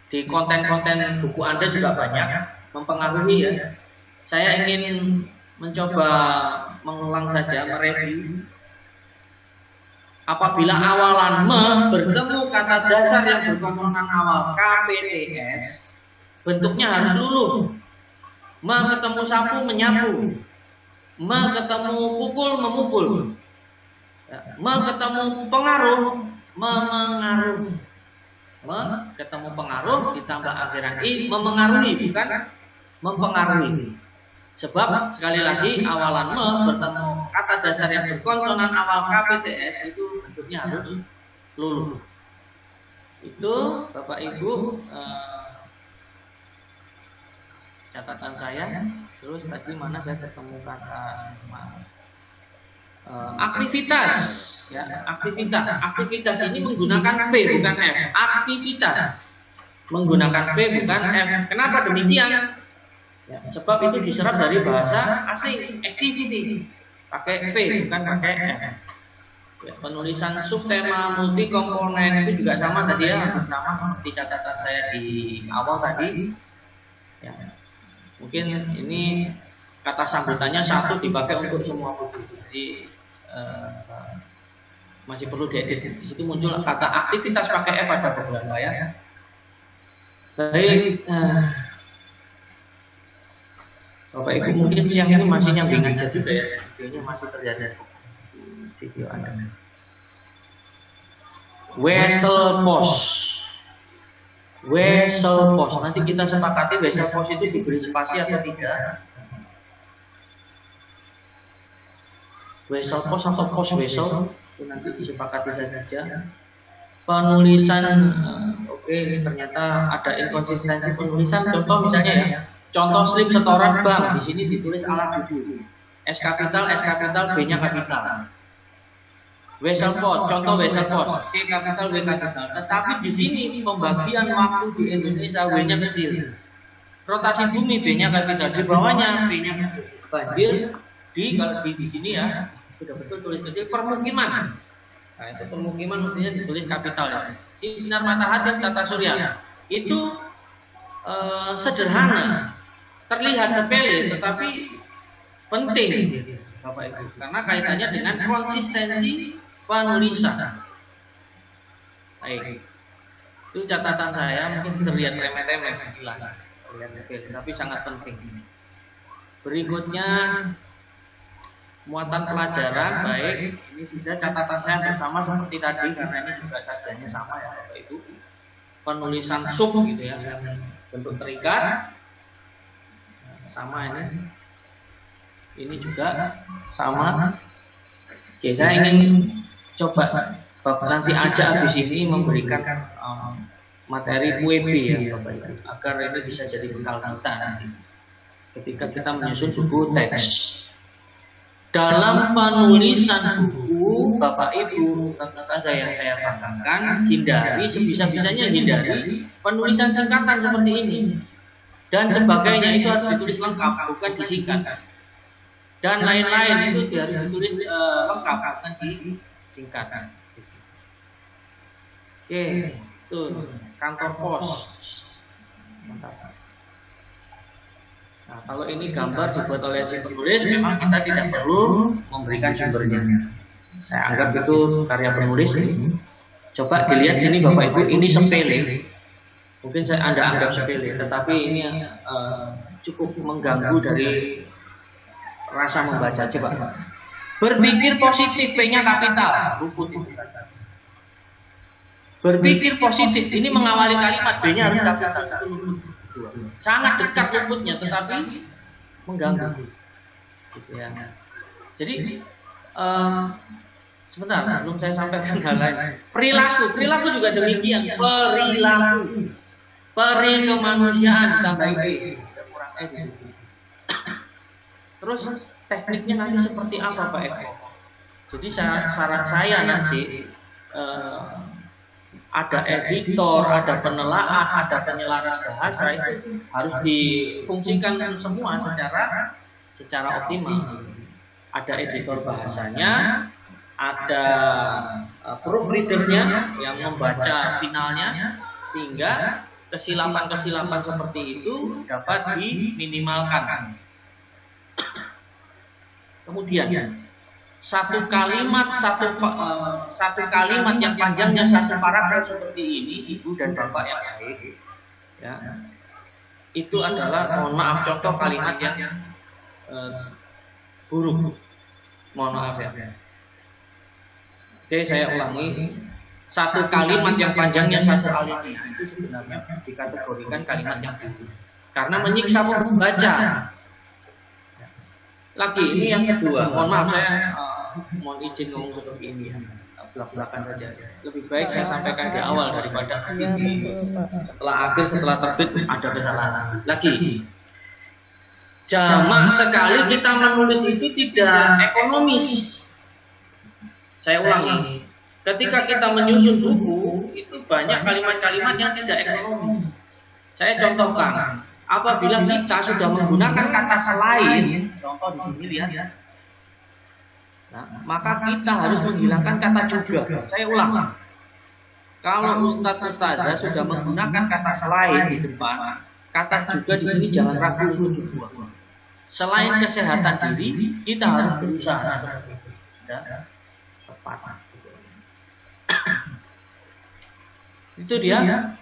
Di konten-konten buku Anda juga banyak mempengaruhi ya. Saya ingin mencoba mengulang saja, mereview. Apabila awalan me bertemu kata dasar yang berkonsonan awal KPTS, bentuknya harus luluh. Me ketemu sapu menyapu, me ketemu pukul memukul, me ketemu pengaruh memengaruh, me ketemu pengaruh ditambah akhiran i memengaruhi, bukan mempengaruhi. Sebab sekali lagi awalan me bertemu kata dasar yang berkonsonan awal KPTS itu bentuknya harus luluh. Itu Bapak Ibu catatan saya. Terus tadi mana saya ketemu kata aktivitas ya, aktivitas ini menggunakan V bukan F. Aktivitas menggunakan V bukan F. Kenapa demikian? Ya, sebab itu diserap dari bahasa asing, activity, pakai V bukan pakai F. Ya, penulisan subtema multi komponen itu juga sama tadi ya, sama seperti catatan saya di awal tadi. Ya, mungkin ini kata sambutannya satu dipakai untuk semua buku. Jadi masih perlu diedit. Di situ muncul kata aktivitas pakai F ada beberapa ya. Baik, Bapak Ibu mungkin siang ini masih nyambing aja juga ya, videonya masih terjadi. Video Anda. Wesel pos. Wesel pos. Nanti kita sepakati wesel pos itu diberi spasi atau tidak. Wesel pos atau pos wesel itu nanti disepakati saja. Penulisan, oke, ini ternyata ada inkonsistensi penulisan. Contoh misalnya ya, contoh slip setoran bank di sini ditulis ala judul S kapital, B-nya kapital. Wesel pos, contoh wesel pos, C kapital, W kapital. Tetapi di sini pembagian waktu di Indonesia W-nya kecil. Rotasi bumi B-nya kapital, di bawahnya B-nya kecil. Banjir kalau di sini ya sudah betul tulis kecil permukiman. Nah, itu permukiman mestinya ditulis kapital ya. Sinar matahari tata surya itu sederhana, terlihat sepele tetapi penting Bapak Ibu, karena kaitannya dengan konsistensi penulisan. Baik, itu catatan saya, mungkin terlihat remeh-temeh sekilas, terlihat sepele, tapi sangat penting. Berikutnya muatan pelajaran, baik, ini sudah catatan saya bersama seperti tadi, karena ini juga sajanya sama ya Bapak Ibu. Penulisan sub gitu ya, yang bentuk terikat, sama ini. Ini juga sama. Oke, saya ingin coba Bapak nanti aja habis ini memberikan materi WB ya Bapak Ibu, agar ini bisa jadi bekal kita nanti ketika kita menyusun buku teks. Dalam penulisan buku Bapak Ibu, saja yang saya katakan, hindari sebisa-bisanya hindari penulisan singkatan seperti ini dan sebagainya, itu harus ditulis lengkap, bukan disingkat. Dan lain-lain itu harus ditulis lengkap, bukan disingkat. Oke, tuh kantor pos. Mantap. Nah, kalau ini gambar dibuat oleh si penulis, memang kita tidak perlu memberikan sumbernya. Saya anggap itu karya penulis. Coba dilihat sini Bapak Ibu, ini sepele. Mungkin Anda anggap sepele, tetapi ini cukup mengganggu dari rasa membaca. Coba berpikir positif, P-nya kapital, rumput itu. Berpikir positif, ini mengawali kalimat, B-nya harus kapital. Sangat dekat rumputnya, tetapi mengganggu. Gitu ya. Jadi sebentar sebelum saya sampaikan hal lain, perilaku juga demikian. Peri kemanusiaan ditambah I, kurang E di situ. Terus tekniknya nanti seperti apa Pak Eko? Jadi saran saya nanti ada editor, ada penelaah, ada penyelaras bahasa, itu harus difungsikan semua secara optimal. Ada editor bahasanya, ada proofreadernya yang membaca finalnya, sehingga kesilapan-kesilapan seperti itu dapat diminimalkan. Kemudian satu kalimat yang panjangnya satu paragraf seperti ini, Ibu dan Bapak yang baik, ya, itu adalah, mohon maaf, contoh kalimat yang buruk. Mohon maaf ya. Oke, saya ulangi. Satu kalimat yang panjangnya satu alinea itu sebenarnya dikategorikan kalimat yang buruk karena menyiksa pembaca. Lagi ini yang kedua, mohon maaf saya mohon izin ngomong seperti ini ya, belak-belakan saja. Lebih baik saya sampaikan di awal daripada nanti setelah terbit ada kesalahan. Lagi, jamak sekali kita menulis itu tidak ekonomis. Saya ulangi, ketika kita menyusun buku itu banyak kalimat-kalimat yang tidak ekonomis. Saya contohkan. Apabila kita sudah menggunakan kata selain, contoh di sini lihat ya, Nah, maka kita harus menghilangkan kata juga. Saya ulang. Kalau Ustadz Ustazah sudah menggunakan kata selain di depan, kata juga di sini jangan ragu untuk dibuang. Selain kesehatan diri, kita harus berusaha seperti itu. Ya, tepat. Itu dia.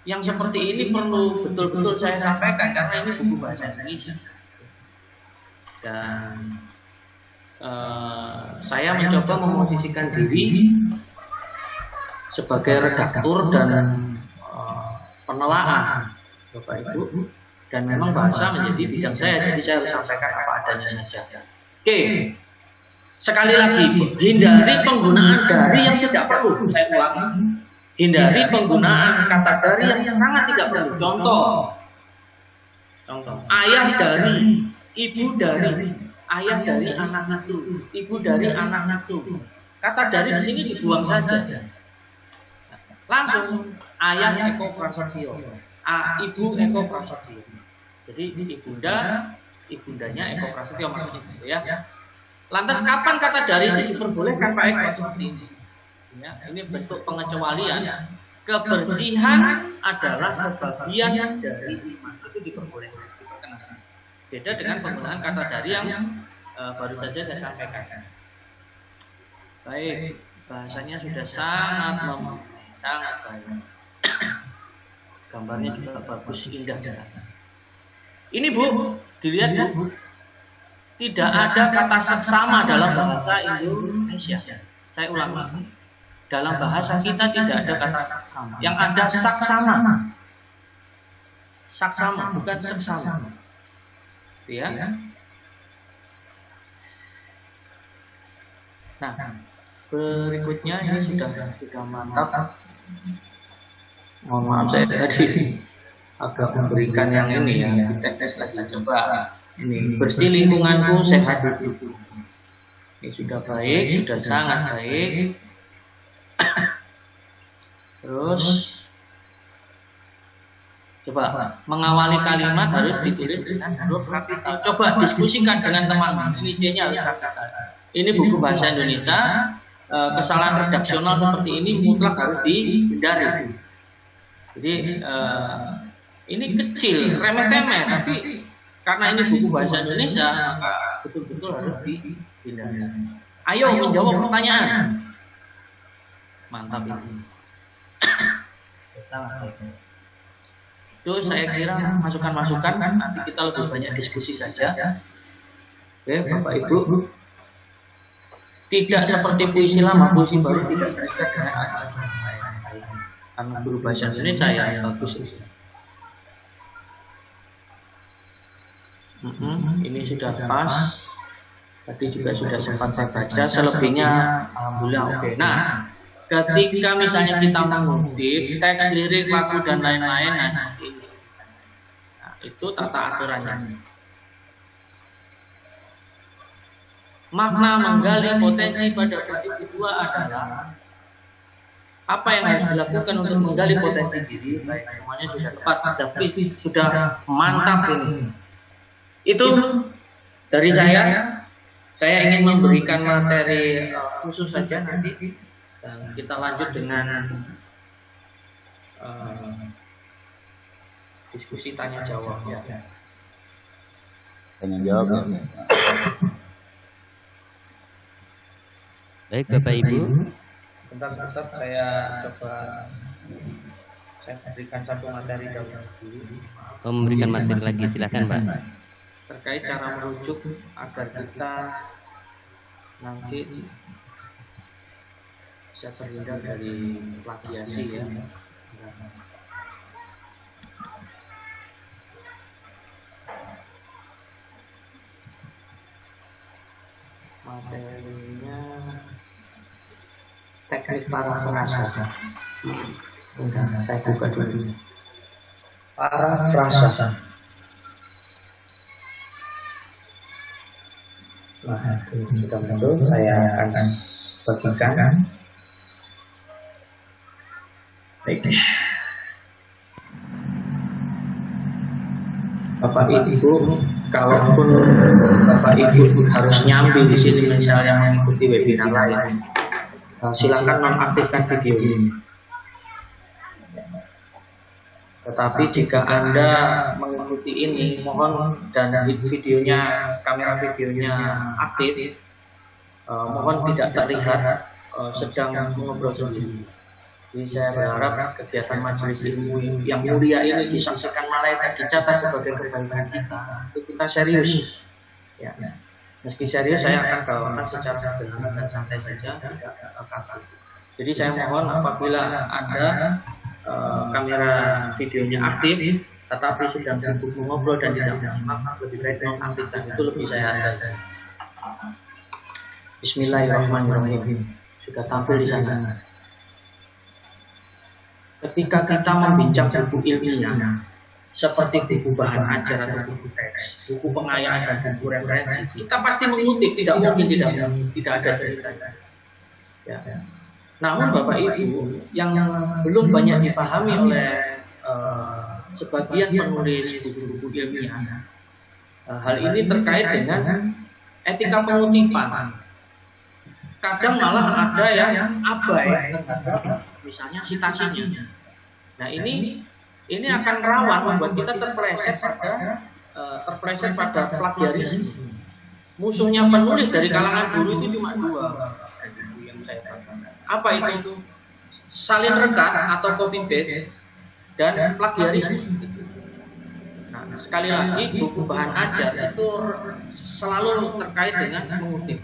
Yang seperti ini perlu betul-betul saya sampaikan karena ini buku bahasa Indonesia. Dan saya mencoba memosisikan diri sebagai redaktur dan penelaah, Bapak Ibu, dan memang bahasa menjadi bidang saya, jadi saya harus sampaikan apa adanya saja. Oke, sekali lagi, hindari penggunaan dari yang tidak perlu. Saya ulangi, hindari penggunaan kata dari yang sangat tidak perlu. Contoh, ayah dari, ibu dari, ayah dari anak itu, ibu dari anak itu. Kata dari di sini dibuang saja. Langsung ayah Eko Prasetyo, ibu Eko Prasetyo. Jadi ibundanya Eko Prasetyo maksudnya gitu ya. Lantas kapan kata dari itu diperbolehkan Pak Eko seperti ini? Ya, ini bentuk pengecualian. Kebersihan adalah sebagian dari iman, itu diperbolehkan. Beda dengan penggunaan kata dari yang baru saja saya sampaikan. Baik, bahasanya sudah sangat baik. Gambarnya juga bagus, indah sekali. Ini Bu, dilihat Bu, tidak ada kata seksama dalam bahasa Indonesia. Saya ulangi, dalam bahasa kita tidak ada kata seksama. Yang ada saksama. Saksama, bukan seksama. Ya. Nah, berikutnya ini sudah mantap. Mohon maaf saya tadi agak memberikan yang ini ya, di tes lagi coba. Ini bersih lingkunganku, sehat hidupku. Ini sudah baik, sudah sangat baik. Terus coba mengawali kalimat harus ditulis dengan huruf kapital. Coba diskusikan dengan teman. Ini C-nya harus kapital. Ini buku bahasa Indonesia. Kesalahan redaksional seperti ini mutlak harus dihindari. Jadi ini kecil, remeh-temeh, tapi karena ini buku bahasa Indonesia, maka betul-betul harus dihindari. Ayo menjawab pertanyaan. Mantap ini. Itu saya kira masukan-masukan, nanti kita lebih banyak diskusi saja. Oke, Bapak Ibu. Tidak seperti puisi lama, puisi baru tidak terikat dengan agama. Karena guru bahasa Indonesia yang bagus itu. Ini sudah pas. Tadi juga sudah sempat saya baca. Selebihnya alhamdulillah oke. Nah, ketika misalnya kita mengutip teks, lirik, lagu dan lain-lain, nah itu tata aturannya. Makna menggali potensi pada kutip kedua adalah apa yang harus dilakukan untuk menggali potensi diri. Baik, semuanya sudah tepat, tapi sudah mantap ini. Itu dari saya. Saya ingin memberikan materi khusus saja nanti. Dan kita lanjut dengan diskusi tanya jawab ya. Tanya jawab ya. Baik Bapak Ibu. Sebentar Ustaz, saya coba berikan satu materi dahulu. Memberikan materi lagi, silakan Pak. Terkait cara merujuk agar kita nanti bisa terhindar dari plagiasi ya. Materinya teknik parafrasa. Saya buka dulu. Parafrasa. Nah, itu sudah muncul. Saya akan bagikan. Baik. Bapak Ibu, kalaupun Bapak Ibu harus nyambi di sini misalnya mengikuti webinar lain, silakan nonaktifkan video ini. Tetapi jika Anda mengikuti ini, mohon dan videonya, kamera videonya aktif, mohon tidak terlihat sedang mengobrol sendiri. Jadi saya berharap kegiatan majelis ilmu yang mulia ini disaksikan malaikat, dicatat sebagai kebaikan kita. Itu kita serius. Ya. Meski serius, saya akan bawakan secara sederhana dan santai saja, tidak kaku. Jadi saya mohon apabila Anda kamera videonya aktif, tetapi sedang sibuk mengobrol dan tidak menyimak, lebih baik nonaktifkan. Itu lebih saya hargai. Bismillahirrahmanirrahim. Sudah tampil di sana. Ketika kita membincang buku ilmiah seperti buku bahan ajar atau buku teks, buku pengayaan dan buku referensi, kita pasti mengutip, tidak mungkin tidak ada cerita. Ya. Namun Bapak Ibu yang belum banyak dipahami oleh sebagian penulis buku-buku ilmiah, hal ini terkait dengan etika pengutipan. Kadang malah ada yang abai terhadap misalnya sitasinya. Nah ini akan rawan membuat kita terpeleset pada plagiarisme. Musuhnya penulis dari kalangan guru itu cuma dua yang saya tahu. Apa itu? Salin rekas atau copy paste dan plagiarisme. Nah, sekali lagi buku bahan ajar itu selalu terkait dengan mengutip.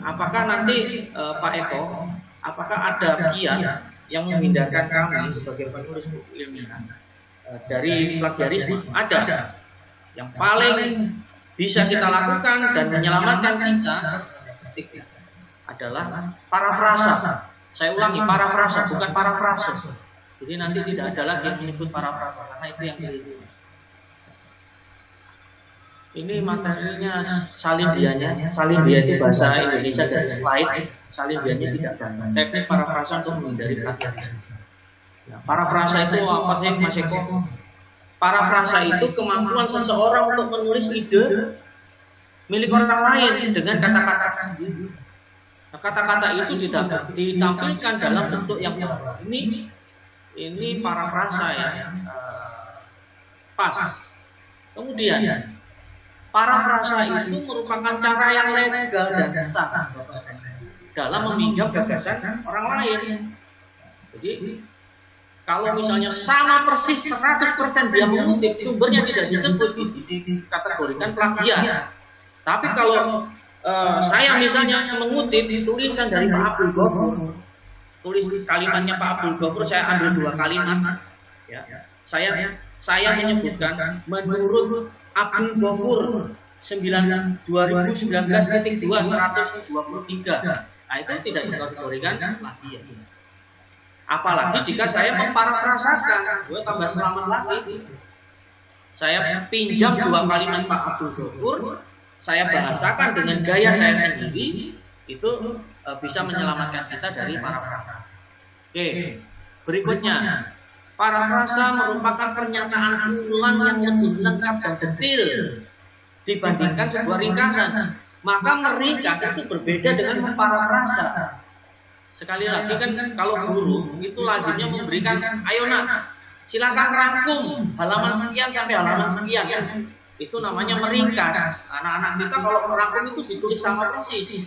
Apakah nanti Pak Eko, apakah ada kiat yang menghindarkan kami sebagai penulis buku ilmiah dari plagiarisme? Ada. Yang paling bisa kita lakukan dan menyelamatkan kita adalah parafrasa. Saya ulangi, parafrasa, bukan parafrase. Jadi nanti tidak ada lagi yang menyebut parafrasa karena itu yang keliru. Ini materinya salindianya. Salindia itu bahasa Indonesia dari slide. Salindianya tidak ada. Teknik parafrasa untuk menghindari plagiarisme. Nah, parafrasa itu apa sih, Mas Eko? Parafrasa itu kemampuan seseorang untuk menulis ide milik orang lain dengan kata-kata sendiri. Nah, kata-kata itu ditampilkan dalam bentuk yang baru. Ini parafrasa ya, pas. Kemudian parafrasa itu merupakan cara yang legal dan sah dalam meminjam gagasan orang lain. Jadi kalau misalnya sama persis 100% dia mengutip, sumbernya tidak disebut, dikategorikan plagiat. Tapi kalau saya misalnya mengutip tulisan dari Pak Abdul Ghafur, tulis kalimatnya Pak Abdul Ghafur, saya ambil 2 kalimat. Ya. Saya menyebutkan menurut Abdul Ghafur 2019.2/123. Nah itu tidak dikategorikan plagiat. Apalagi jika saya memparafrasakan, gue tambah selamat lagi. Saya pinjam 2 kalimat Pak Abdul Ghafur, saya bahasakan dengan gaya saya sendiri, itu bisa menyelamatkan kita dari parafrasa. Oke, berikutnya. Parafrasa merupakan pernyataan ulang yang lebih lengkap dan detail dibandingkan sebuah ringkasan. Maka meringkas itu berbeda dengan memparafrasa. Sekali lagi kan kalau guru itu lazimnya memberikan, ayo nak, silakan rangkum halaman sekian sampai halaman sekian. Itu namanya meringkas. Anak-anak kita kalau merangkum itu ditulis sama persis.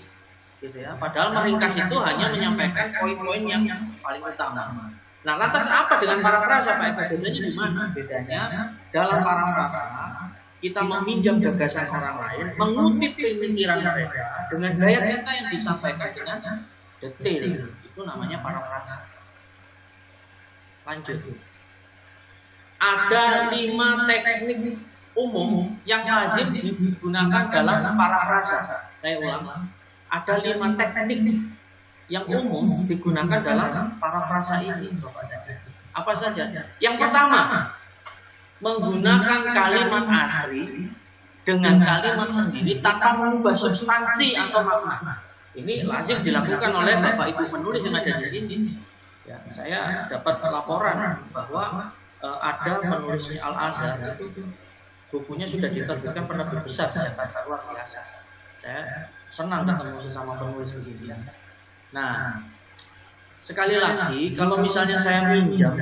Gitu ya. Padahal meringkas itu hanya menyampaikan poin-poin yang paling utama. Nah, lantas apa dengan parafrasa, Pak Eko? Bedanya di mana? Bedanya dalam parafrasa kita meminjam gagasan orang lain, mengutip pemikiran mereka dengan gaya kita yang disampaikan dengan detail. Itu namanya parafrasa. Lanjut. Ada 5 teknik umum yang lazim digunakan dalam parafrasa. Saya ulang. Ada 5 teknik yang umum digunakan dalam parafrasa ini. Apa saja? Yang pertama, menggunakan kalimat asli dengan kalimat sendiri tanpa mengubah substansi atau makna. Ini lazim dilakukan oleh Bapak Ibu penulis yang ada di sini. Ya, saya dapat laporan bahwa ada penulis Al-Azhar itu bukunya sudah diterbitkan penerbit besar di Jakarta, luar biasa. Saya senang ketemu sesama penulis begini. Nah, sekali lagi kalau misalnya saya minjam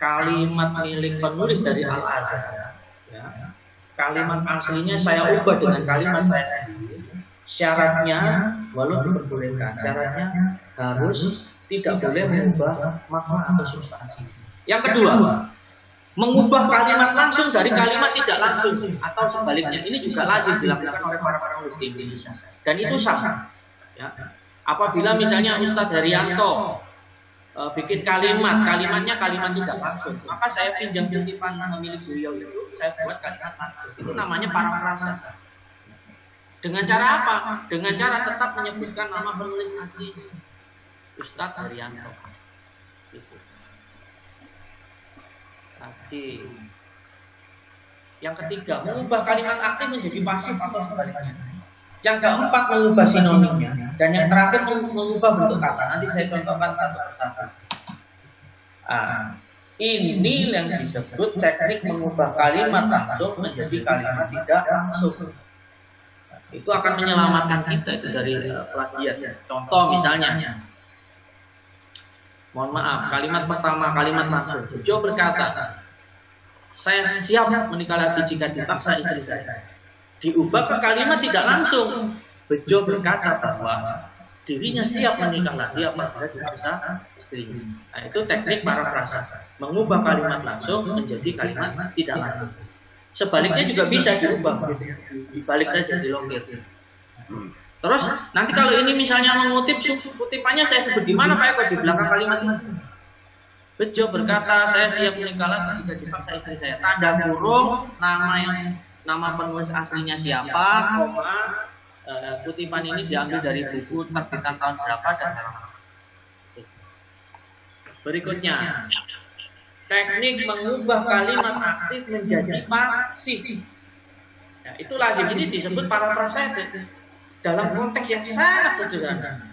kalimat milik penulis dari Al-Azhar, ya, kalimat aslinya saya ubah dengan kalimat saya sendiri. Syaratnya, walau diperbolehkan, syaratnya harus tidak boleh mengubah makna atau substansi. Yang kedua, mengubah kalimat langsung dari kalimat tidak langsung atau sebaliknya. Ini juga lazim dilakukan oleh para penulis di Indonesia. Dan itu sah. Ya. Apabila misalnya Ustadz Haryanto bikin kalimatnya kalimat tidak langsung, maka saya pinjam kutipan milik beliau itu, saya buat kalimat langsung. Itu namanya parafrasa. Dengan cara apa? Dengan cara tetap menyebutkan nama penulis asli, Ustadz Haryanto. Itu. Tadi. Yang ketiga, mengubah kalimat aktif menjadi pasif atau sebaliknya. Yang keempat, mengubah sinonimnya. Dan yang terakhir, mengubah bentuk kata. Nanti saya contohkan satu persatu. Ini yang disebut teknik mengubah kalimat langsung menjadi kalimat tidak langsung. Itu akan menyelamatkan kita itu dari plagiat. Contoh misalnya, mohon maaf, kalimat pertama, kalimat langsung. Bejo berkata, saya siap menikah lagi jika dipaksa istri saya. Diubah ke kalimat tidak langsung. Bejo berkata bahwa dirinya siap menikah lagi apabila dipaksa istrinya. Nah, itu teknik parafrasa. Mengubah kalimat langsung menjadi kalimat tidak langsung. Sebaliknya juga bisa diubah. Dibalik saja, dilongkir. Terus nanti kalau ini misalnya mengutip, kutipannya saya sebut di mana Pak Eko di belakang kalimat ini. Bejo berkata, saya siap menikah lagi jika dipaksa istri saya. Tanda kurung, nama penulis aslinya siapa, koma, kutipan ini diambil dari buku terbitan tahun berapa dan halaman. Berikutnya, teknik mengubah kalimat aktif menjadi pasif. Ya, itu lazim. Ini disebut parafrasa dalam konteks yang sangat sederhana.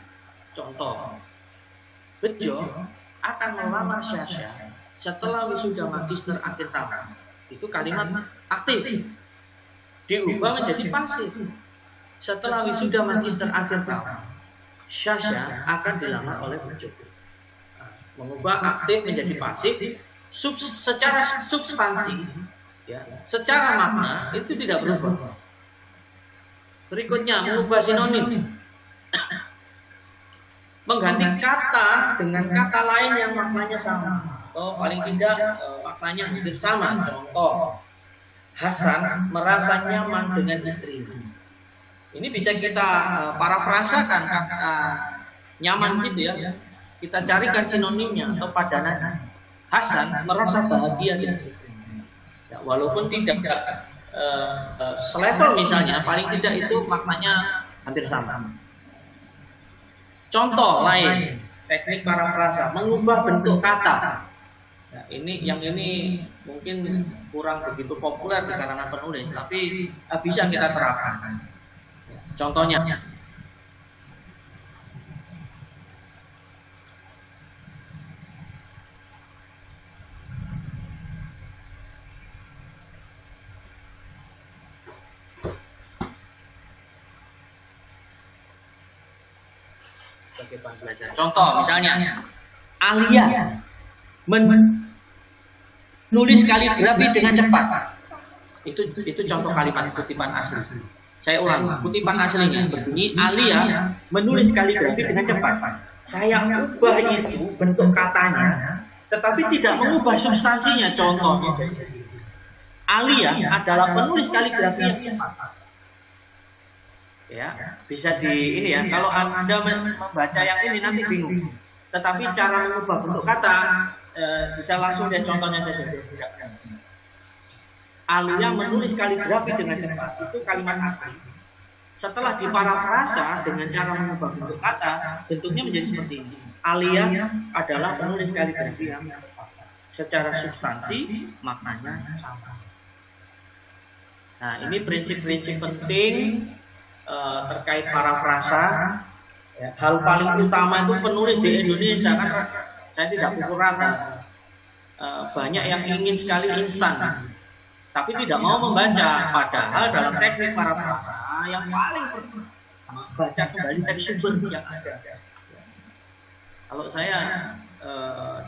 Contoh, Bejo akan melamar Syasha setelah wisuda magister akhir tahun. Itu kalimat aktif. Diubah menjadi pasif. Setelah wisuda magister akhir tahun, Syasha akan dilamar oleh Bejo. Mengubah aktif menjadi pasif. Secara substansi, ya, secara makna itu tidak berubah. Berikutnya, mengubah sinonim, mengganti kata dengan kata lain yang maknanya sama, atau paling tidak maknanya hampir sama. Contoh, Hasan merasa nyaman dengan istrinya. Ini bisa kita parafrasakan kata nyaman gitu ya. Kita carikan sinonimnya atau padanannya. Hasan merasa bahagia dengan istrinya. Ya, walaupun tidak selevel misalnya, paling tidak itu maknanya hampir sama. Contoh lain, teknik parafrasa, mengubah bentuk kata. Ya, yang ini mungkin kurang begitu populer di kalangan penulis, tapi bisa kita terapkan. Contohnya, contoh misalnya Alia menulis kaligrafi dengan cepat. Itu contoh kalimat kutipan asli. Saya ulang, kutipan aslinya berbunyi Alia menulis kaligrafi dengan cepat. Saya ubah itu bentuk katanya, tetapi tidak mengubah substansinya. Contohnya, Alia adalah penulis kaligrafi yang cepat. Ya, bisa ini ya. Kalau Anda membaca yang ini nanti bingung. Tetapi cara mengubah bentuk kata bisa langsung lihat contohnya saja. Alia menulis kaligrafi dengan cepat, itu kalimat asli. Setelah diparafrasa dengan cara mengubah bentuk kata, bentuknya menjadi seperti ini. Alia adalah penulis kaligrafi yang cepat. Secara substansi maknanya sama. Nah, ini prinsip-prinsip penting terkait parafrasa. Ya, hal paling utama itu penulis di Indonesia kan saya tidak pukul rata. Banyak yang ingin sekali instan. tapi tidak mau membaca. Padahal dalam teknik parafrasa yang paling penting baca kembali teks sumber yang ada. Kalau saya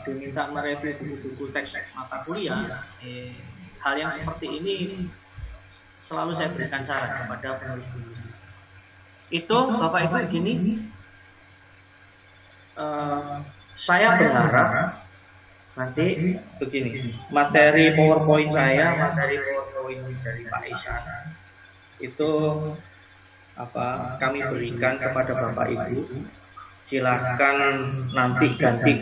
diminta mereview buku-buku teks mata kuliah, hal yang seperti ini selalu saya berikan saran kepada penulis-penulis. Itu Bapak Ibu gini, saya berharap nanti begini, materi PowerPoint saya, materi PowerPoint dari Pak Isan itu kami berikan kepada Bapak Ibu. Silakan nanti ganti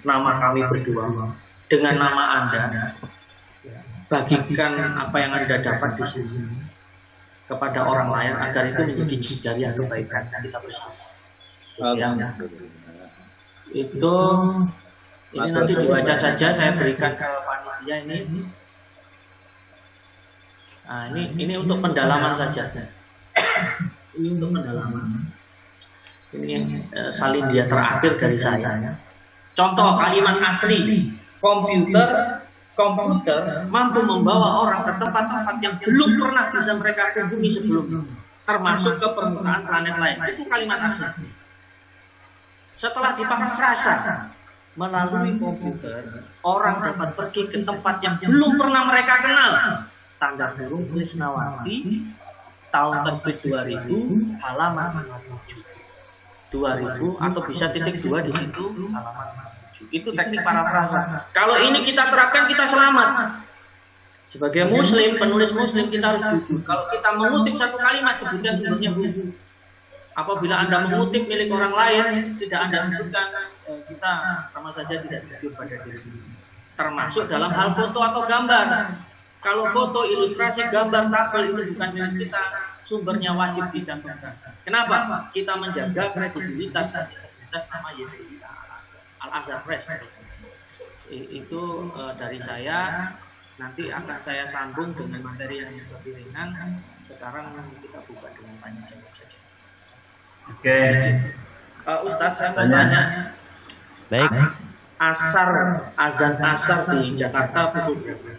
nama kami berdua dengan nama Anda. Bagikan apa yang Anda dapat di sini kepada orang lain agar itu menjadi jariah kebaikan kita bersama. Itu ini nanti dibaca saja, saya berikan ke panitia ini. Nah, ini untuk pendalaman saja. Ini untuk pendalaman. Ini salin dia terakhir dari saya. Contoh kalimat asli. Komputer mampu membawa orang ke tempat-tempat yang belum pernah bisa mereka kunjungi sebelumnya, termasuk ke permukaan planet lain. Itu kalimat asli. Setelah diparafrasa melalui komputer, orang dapat pergi ke tempat yang belum pernah mereka kenal. Tanda kurung Krisnawati, tahun terbit 2000, halaman 2000 atau bisa titik 2 di situ halaman. Itu teknik parafrasa. Kalau ini kita terapkan, kita selamat. Sebagai muslim, penulis muslim, kita harus jujur. Kalau kita mengutip satu kalimat, sebutkan sumbernya dulu. Apabila Anda mengutip milik orang lain, tidak Anda sebutkan, kita sama saja tidak jujur pada diri sendiri. Termasuk dalam hal foto atau gambar. Kalau foto, ilustrasi, gambar, tabel itu bukan milik kita, sumbernya wajib dicantumkan. Kenapa? Kita menjaga kredibilitas dan integritas nama YPI Al-Azhar Press. Itu dari saya. Nanti akan saya sambung dengan materi yang lebih ringan. Sekarang kita buka dengan tanya jawab saja. Oke. Ustadz, saya mau tanya. Baik. Azan asar di Jakarta pukul berapa?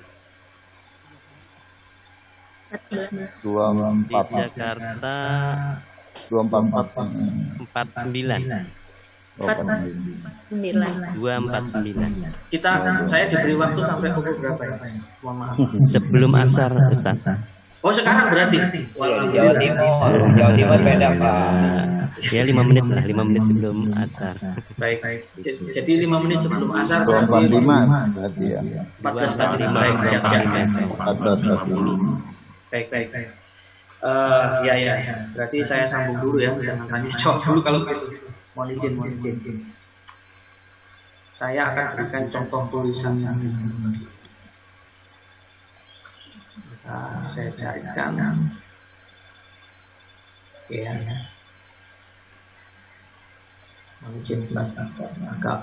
Di Jakarta 249. 249. Saya diberi waktu sampai pukul berapa ya? Mohon maaf. Sebelum asar, Ustaz. Oh, sekarang berarti? Jawa Timur beda Pak. Ya 5 menit lah, 5 menit sebelum asar. Baik. Jadi 5 menit sebelum asar 245 berarti ya. 14.45. Baik, siap. 14.45. Baik. Ya. Berarti saya sambung dulu ya, jangan tanya jawab dulu kalau gitu. Mohon izin. Saya akan berikan contoh tulisan yang saya carikan. Ya. Mohon izin, agak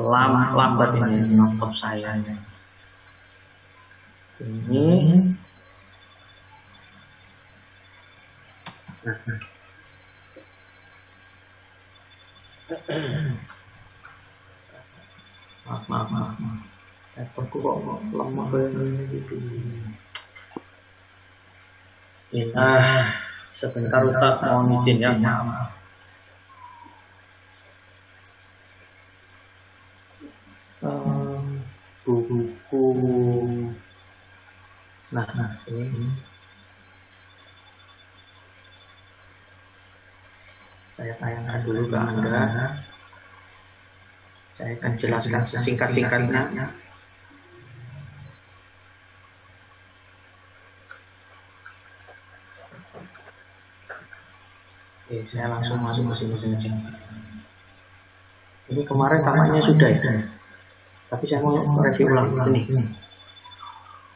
lambat ini laptop saya. Ini. Maaf. Laptopku kok lemah banget gitu. Sebentar Ustaz, mohon izin ya. Maaf. Buku. Nah, ini. Saya tayangkan dulu ke Anda. Saya akan jelaskan sesingkat-singkatnya. Oke, saya langsung masuk ke sini saja. Ini kemarin tampaknya sudah ya. Tapi saya mau review ulang ini.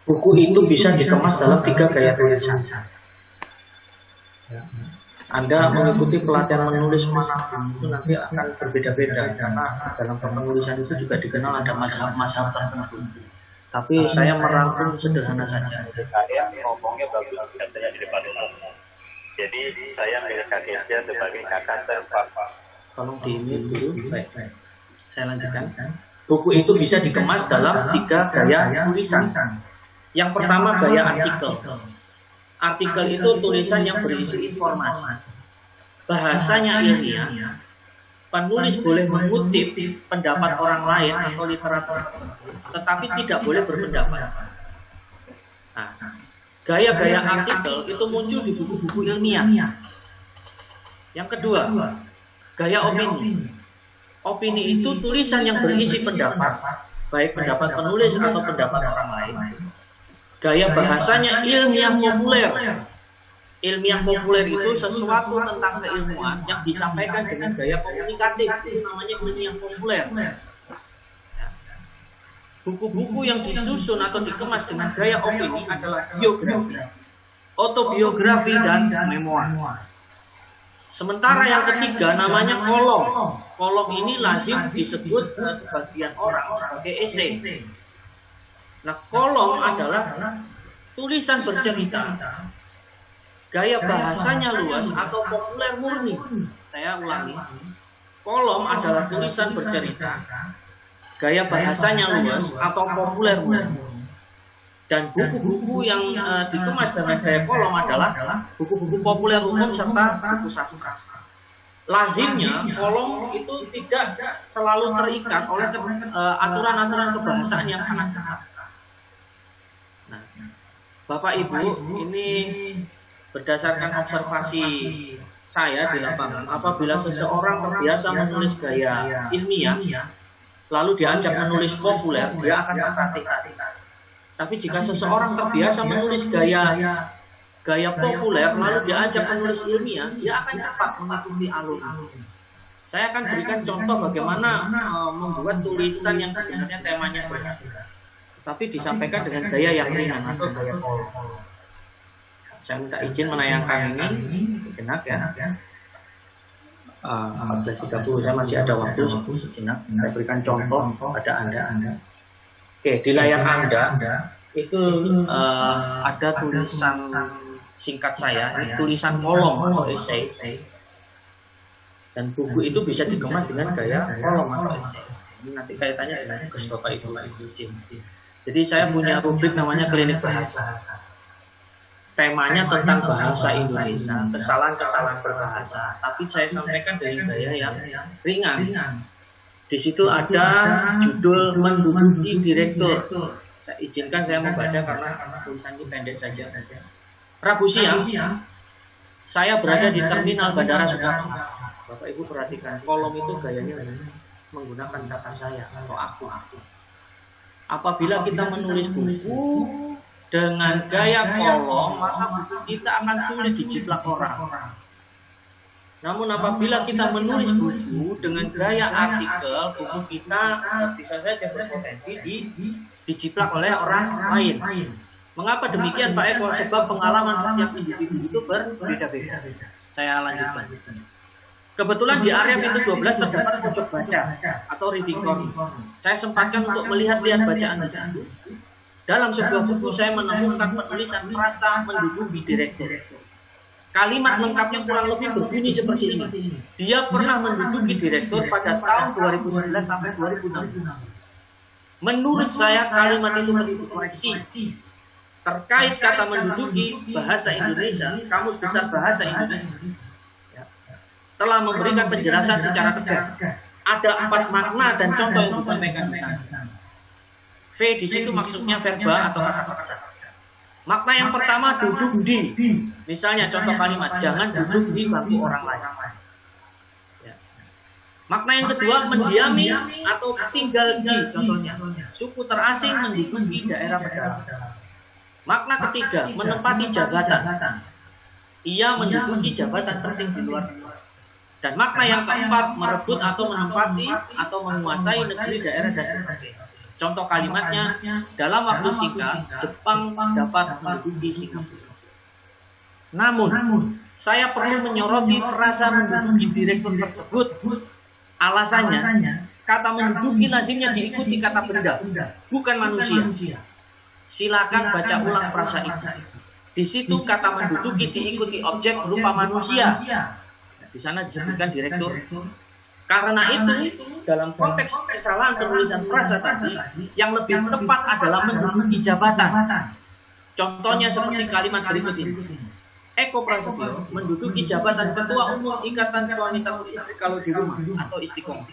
Buku itu bisa dikemas dalam 3 gaya tulisan. Anda mengikuti pelatihan menulis manapun itu nanti akan berbeda-beda karena dalam penulisan itu juga dikenal ada mazhab-mazhab tertentu. Tapi saya merangkum sederhana saja. Saya ngomongnya bagus katanya di depan umum. Jadi saya melihat kakeknya sebagai kakak terpapar. Tolong di-mute dulu. Baik. Saya lanjutkan. Buku itu bisa dikemas dalam 3 gaya tulisan. Yang pertama gaya artikel. Artikel itu tulisan yang berisi informasi. Bahasanya ilmiah. Penulis boleh mengutip pendapat orang lain atau literatur, tetapi tidak boleh berpendapat. Nah, gaya-gaya artikel itu muncul di buku-buku ilmiah. Yang kedua, gaya opini. Opini itu tulisan yang berisi pendapat, baik pendapat penulis atau pendapat orang lain. Gaya bahasanya ilmiah populer. Ilmiah populer itu sesuatu tentang keilmuan yang disampaikan dengan gaya komunikatif. Itu namanya ilmiah populer. Buku-buku yang disusun atau dikemas dengan gaya opini adalah biografi, autobiografi, dan memoir. Sementara yang ketiga namanya kolom. Kolom ini lazim disebut sebagian orang sebagai esai. Nah, kolom adalah tulisan bercerita. Gaya bahasanya luas atau populer murni. Saya ulangi. Kolom adalah tulisan bercerita. Gaya bahasanya luas atau populer murni. Dan buku-buku yang dikemas dengan gaya kolom adalah buku-buku populer umum serta buku sastra. Lazimnya kolom itu tidak selalu terikat oleh aturan-aturan kebahasaan yang sangat ketat. Nah, Bapak Ibu, ini berdasarkan observasi saya di lapangan, apabila seseorang terbiasa menulis gaya ilmiah, lalu diajak menulis populer, dia akan tertatih. Tapi jika seseorang terbiasa menulis gaya populer, lalu diajak menulis ilmiah, dia akan cepat mengikuti alur. Saya akan berikan contoh bagaimana membuat tulisan yang sebenarnya temanya berat, tapi disampaikan dengan gaya yang ringan atau gaya kolom. Saya minta izin menayangkan ini sejenak ya. 14.30 saya masih ada waktu sejenak. Saya berikan contoh pada Anda. Oke, di layar Anda itu ada tulisan singkat saya, tulisan kolom atau esai. Dan buku itu bisa dikemas dengan gaya kolom atau esai. Ini nanti kaitannya dengan tugas Bapak Ibu izin. Jadi saya punya rubrik namanya klinik bahasa. Temanya tentang bahasa Indonesia, kesalahan-kesalahan berbahasa. Tapi saya sampaikan dengan gaya yang ringan. Di situ ada judul menduduki direktur. Saya izinkan saya membaca karena tulisan ini pendek saja. Rabu siang, saya berada di terminal Bandara Soekarno-Hatta. Bapak Ibu perhatikan, kolom itu gayanya menggunakan kata saya atau aku. Apabila kita menulis buku dengan gaya kolom, maka buku kita akan sulit dijiplak orang. Namun apabila kita menulis buku dengan gaya artikel, buku kita bisa saja berpotensi dijiplak oleh orang lain. Mengapa demikian Pak Eko? Sebab pengalaman setiap individu itu berbeda-beda. Saya lanjutkan. Kebetulan di area pintu 12 terdapat pojok baca atau reading corner. Saya sempatkan untuk melihat-lihat bacaan di situ. Dalam sebuah buku saya menemukan penulisan frasa menduduki direktur. Kalimat lengkapnya kurang lebih berbunyi seperti ini. Dia pernah menduduki direktur pada tahun 2011 sampai 2016. Menurut saya kalimat itu perlu dikoreksi. Terkait kata menduduki bahasa Indonesia, Kamus Besar Bahasa Indonesia telah memberikan penjelasan secara tegas. Ada 4 makna dan contoh yang disampaikan di sana. V di situ maksudnya verba atau kata kerja. Makna yang pertama duduk di. Misalnya contoh kalimat, jangan duduk di bangku orang lain. Ya. Makna yang kedua mendiami atau tinggal di. Contohnya, suku terasing menduduki daerah pedalaman. Makna ketiga menempati jabatan. Ia menduduki jabatan penting di luar. Dan makna yang keempat merebut atau menempati atau menguasai negeri, daerah, dan sebagainya. Contoh kalimatnya, dalam waktu singkat, Jepang dapat menduduki Singapura. Namun, saya perlu menyoroti frasa menduduki direktur tersebut. Alasannya, kata menduduki lazimnya diikuti kata benda, bukan manusia. Silakan baca ulang frasa itu. Di situ kata menduduki diikuti objek berupa manusia. Di sana disebutkan direktur. Karena itu, dalam konteks kesalahan penulisan frasa tadi, yang lebih tepat adalah menduduki jabatan. Contohnya seperti kalimat berikut ini. Eko Prasetyo menduduki jabatan Ketua Umum Ikatan Suami Calon Istri kalau di rumah atau istiqomah.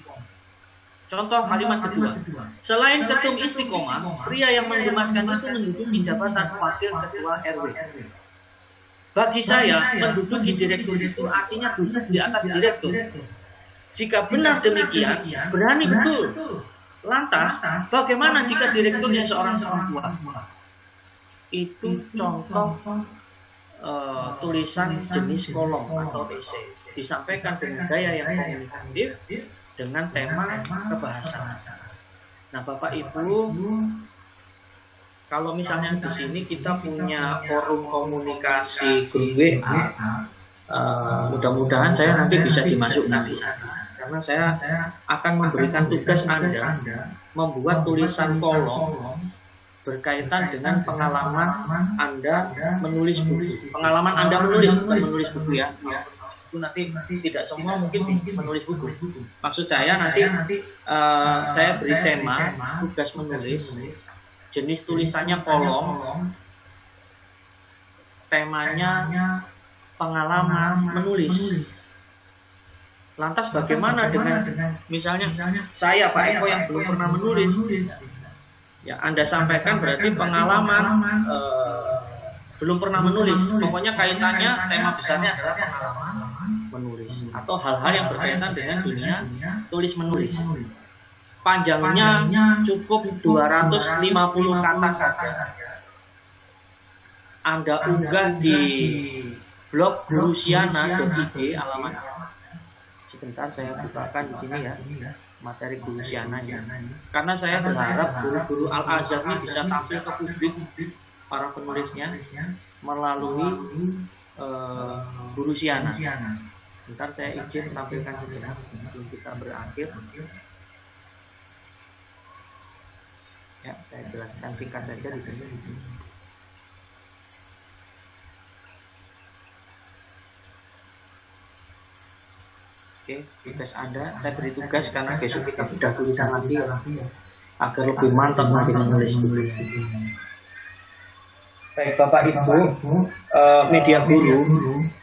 Contoh kalimat kedua. Selain ketum istiqomah, pria yang mengemaskan itu menduduki jabatan Wakil Ketua RW. Bagi saya, menduduki direktur itu artinya duduk di atas direktur. Jika benar demikian, berani betul. Lantas, bagaimana jika direkturnya seorang perempuan? Itu contoh tulisan jenis kolom atau esai. Disampaikan dengan gaya yang komunikatif dengan tema kebahasaan. Nah, Bapak Ibu, kalau misalnya di sini kita punya forum komunikasi grup WA, mudah-mudahan saya nanti bisa dimasukkan di sana. Karena saya akan memberikan tugas Anda membuat tulisan kolom berkaitan dengan pengalaman Anda menulis buku. Pengalaman Anda menulis, bukan menulis buku ya. Itu nanti tidak semua mungkin menulis buku. Maksud saya nanti saya beri tema tugas menulis, jenis tulisannya kolom, temanya pengalaman menulis. Lantas bagaimana dengan misalnya saya Pak Eko yang belum pernah menulis? Ya, Anda sampaikan berarti pengalaman belum pernah menulis. Pokoknya kaitannya tema besarnya adalah pengalaman menulis atau hal-hal yang berkaitan dengan dunia tulis menulis. Panjangnya cukup 250 kata saja. Anda unggah di blog gurusiana.id alamatnya. Sebentar saya bukakan di sini ya materi Guru Siananya. Karena saya berharap guru-guru Al-Azhar ini bisa tampil ke publik para penulisnya melalui Guru Siana. Sebentar saya izin menampilkan sejenak sebelum kita berakhir. Ya, saya jelaskan singkat saja di sini. Oke, tugas Anda, saya beri tugas karena besok kita sudah tulisan lagi ya, agar lebih mantap nanti menulis buku. Baik Bapak Ibu, Media Guru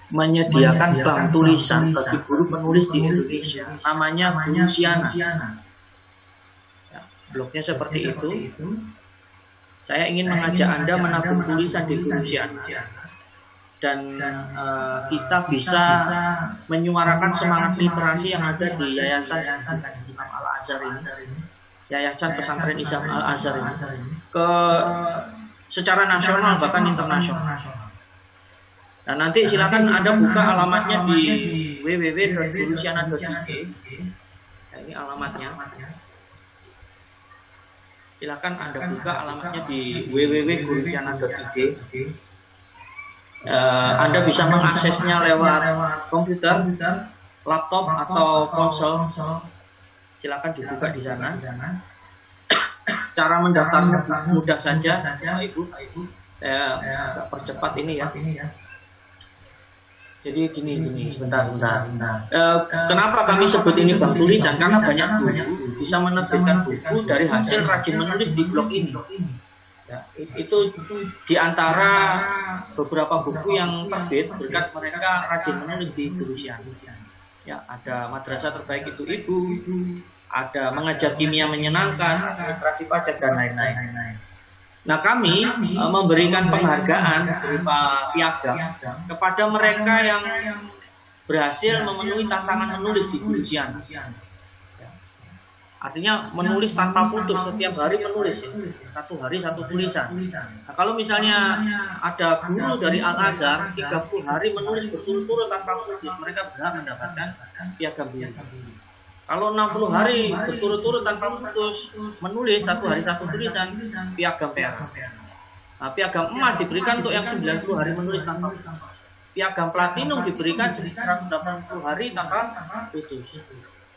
menyediakan bank tulisan bagi guru penulis di Indonesia, namanya Guru Siana. Ya, blognya seperti itu. Saya ingin mengajak Anda menabung tulisan di Guru Siana. Dan kita bisa menyuarakan semangat literasi yang ada di Yayasan Islam Al-Azhar ini, Yayasan Pesantren Islam Al-Azhar ini, secara nasional bahkan internasional. Dan nanti silakan Anda buka alamatnya di www.gurusiana.id. Nah, ini alamatnya. Silakan Anda buka alamatnya di www.gurusiana.id. Anda bisa mengaksesnya lewat komputer, laptop atau ponsel. Silakan dibuka di sana. Cara mendaftarnya mudah saja, Bapak Ibu. Saya agak percepat ini ya. Jadi gini, sebentar. Kenapa kami sebut ini bank tulisan? Karena banyak guru bisa menerbitkan buku dari hasil rajin menulis di blog ini. Ya, itu di antara beberapa buku yang terbit berkat mereka rajin menulis di Guru Siana. Ya, ada Madrasah Terbaik Itu Ibu, ada Mengajar Kimia Menyenangkan, Administrasi Pajak dan lain-lain. Nah, kami memberikan penghargaan berupa piagam kepada mereka yang berhasil memenuhi tantangan menulis di Guru Siana. Artinya menulis tanpa putus, setiap hari menulis ya. Satu hari satu tulisan. Nah, kalau misalnya ada guru dari Al-Azhar 30 hari menulis berturut-turut tanpa putus, mereka berhak mendapatkan piagam ini. Kalau 60 hari berturut-turut tanpa putus menulis satu hari satu tulisan, piagam perak. Nah, piagam emas diberikan untuk yang 90 hari menulis tanpa putus. Piagam platinum diberikan 180 hari tanpa putus.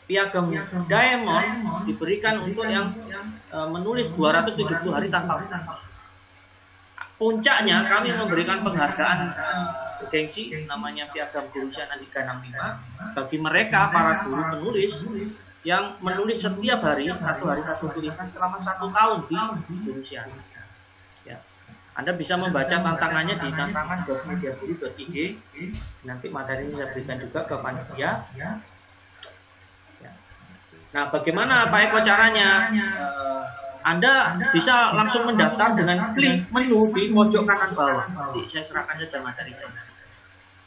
Piagam diamond diberikan untuk yang menulis 270 hari tanpa putus. Puncaknya kami memberikan penghargaan gengsi namanya Piagam Guru Siana 365 bagi mereka para guru penulis yang menulis setiap hari satu tulisan selama 1 tahun di Guru Siana. Ya. Anda bisa membaca tantangannya di tantangan.mediaguru.id. Nanti materi ini saya berikan juga ke panitia. Ya. Nah, bagaimana Pak Eko caranya? Anda bisa langsung mendaftar dengan klik menu di pojok kanan bawah. Nanti saya serahkan saja materi saya.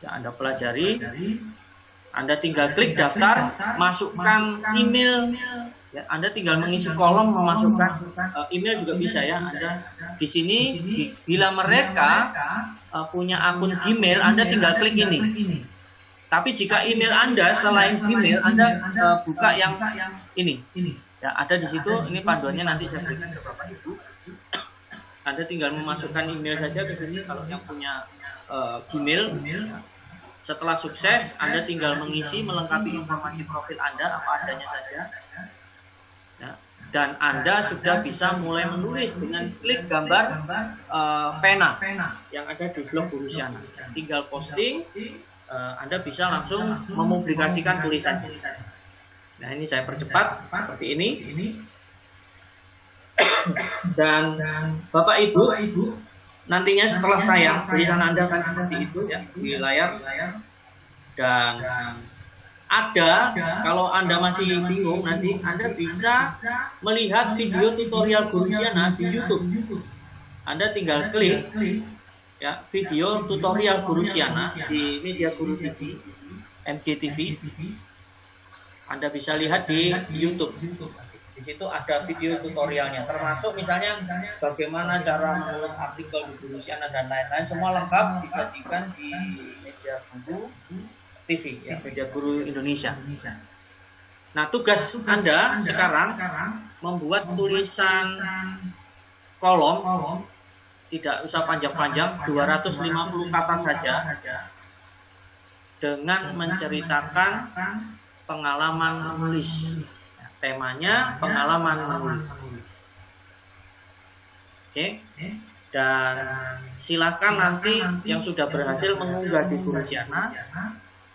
Ya, Anda pelajari. Anda tinggal klik daftar, masukkan email. Ya, Anda tinggal mengisi kolom memasukkan email juga bisa ya. Anda di sini bila mereka punya akun Gmail, Anda tinggal klik ini. Tapi jika email Anda selain Gmail, Anda buka yang ini. Ya, ada di situ. Ini panduannya nanti saya berikan ke Bapak Ibu. Anda tinggal memasukkan email saja ke sini kalau yang punya Gmail. Setelah sukses, Anda tinggal mengisi melengkapi informasi profil Anda apa adanya saja. Ya, dan Anda sudah bisa mulai menulis dengan klik gambar pena yang ada di blog Guru Siana. Tinggal posting, Anda bisa langsung mempublikasikan tulisan. Nah, ini saya percepat seperti ini. Dan Bapak Ibu, nantinya setelah tayang tulisan Anda akan seperti itu ya di layar. Dan ada, kalau Anda masih bingung, nanti Anda bisa melihat video tutorial Guru Siana di YouTube. Anda tinggal klik ya video tutorial Guru Siana di Media Guru TV, MGTV. Anda bisa lihat di YouTube. Di situ ada video tutorialnya, termasuk misalnya bagaimana cara menulis artikel di Guru Siana dan lain-lain, semua lengkap disajikan di Media Guru TV, ya, Media Guru Indonesia. Nah, tugas Anda sekarang membuat tulisan kolom, tidak usah panjang-panjang, 250 kata saja, dengan menceritakan pengalaman menulis. Temanya pengalaman menulis. Oke. Dan silakan nanti yang sudah berhasil mengunggah di Guru Siana,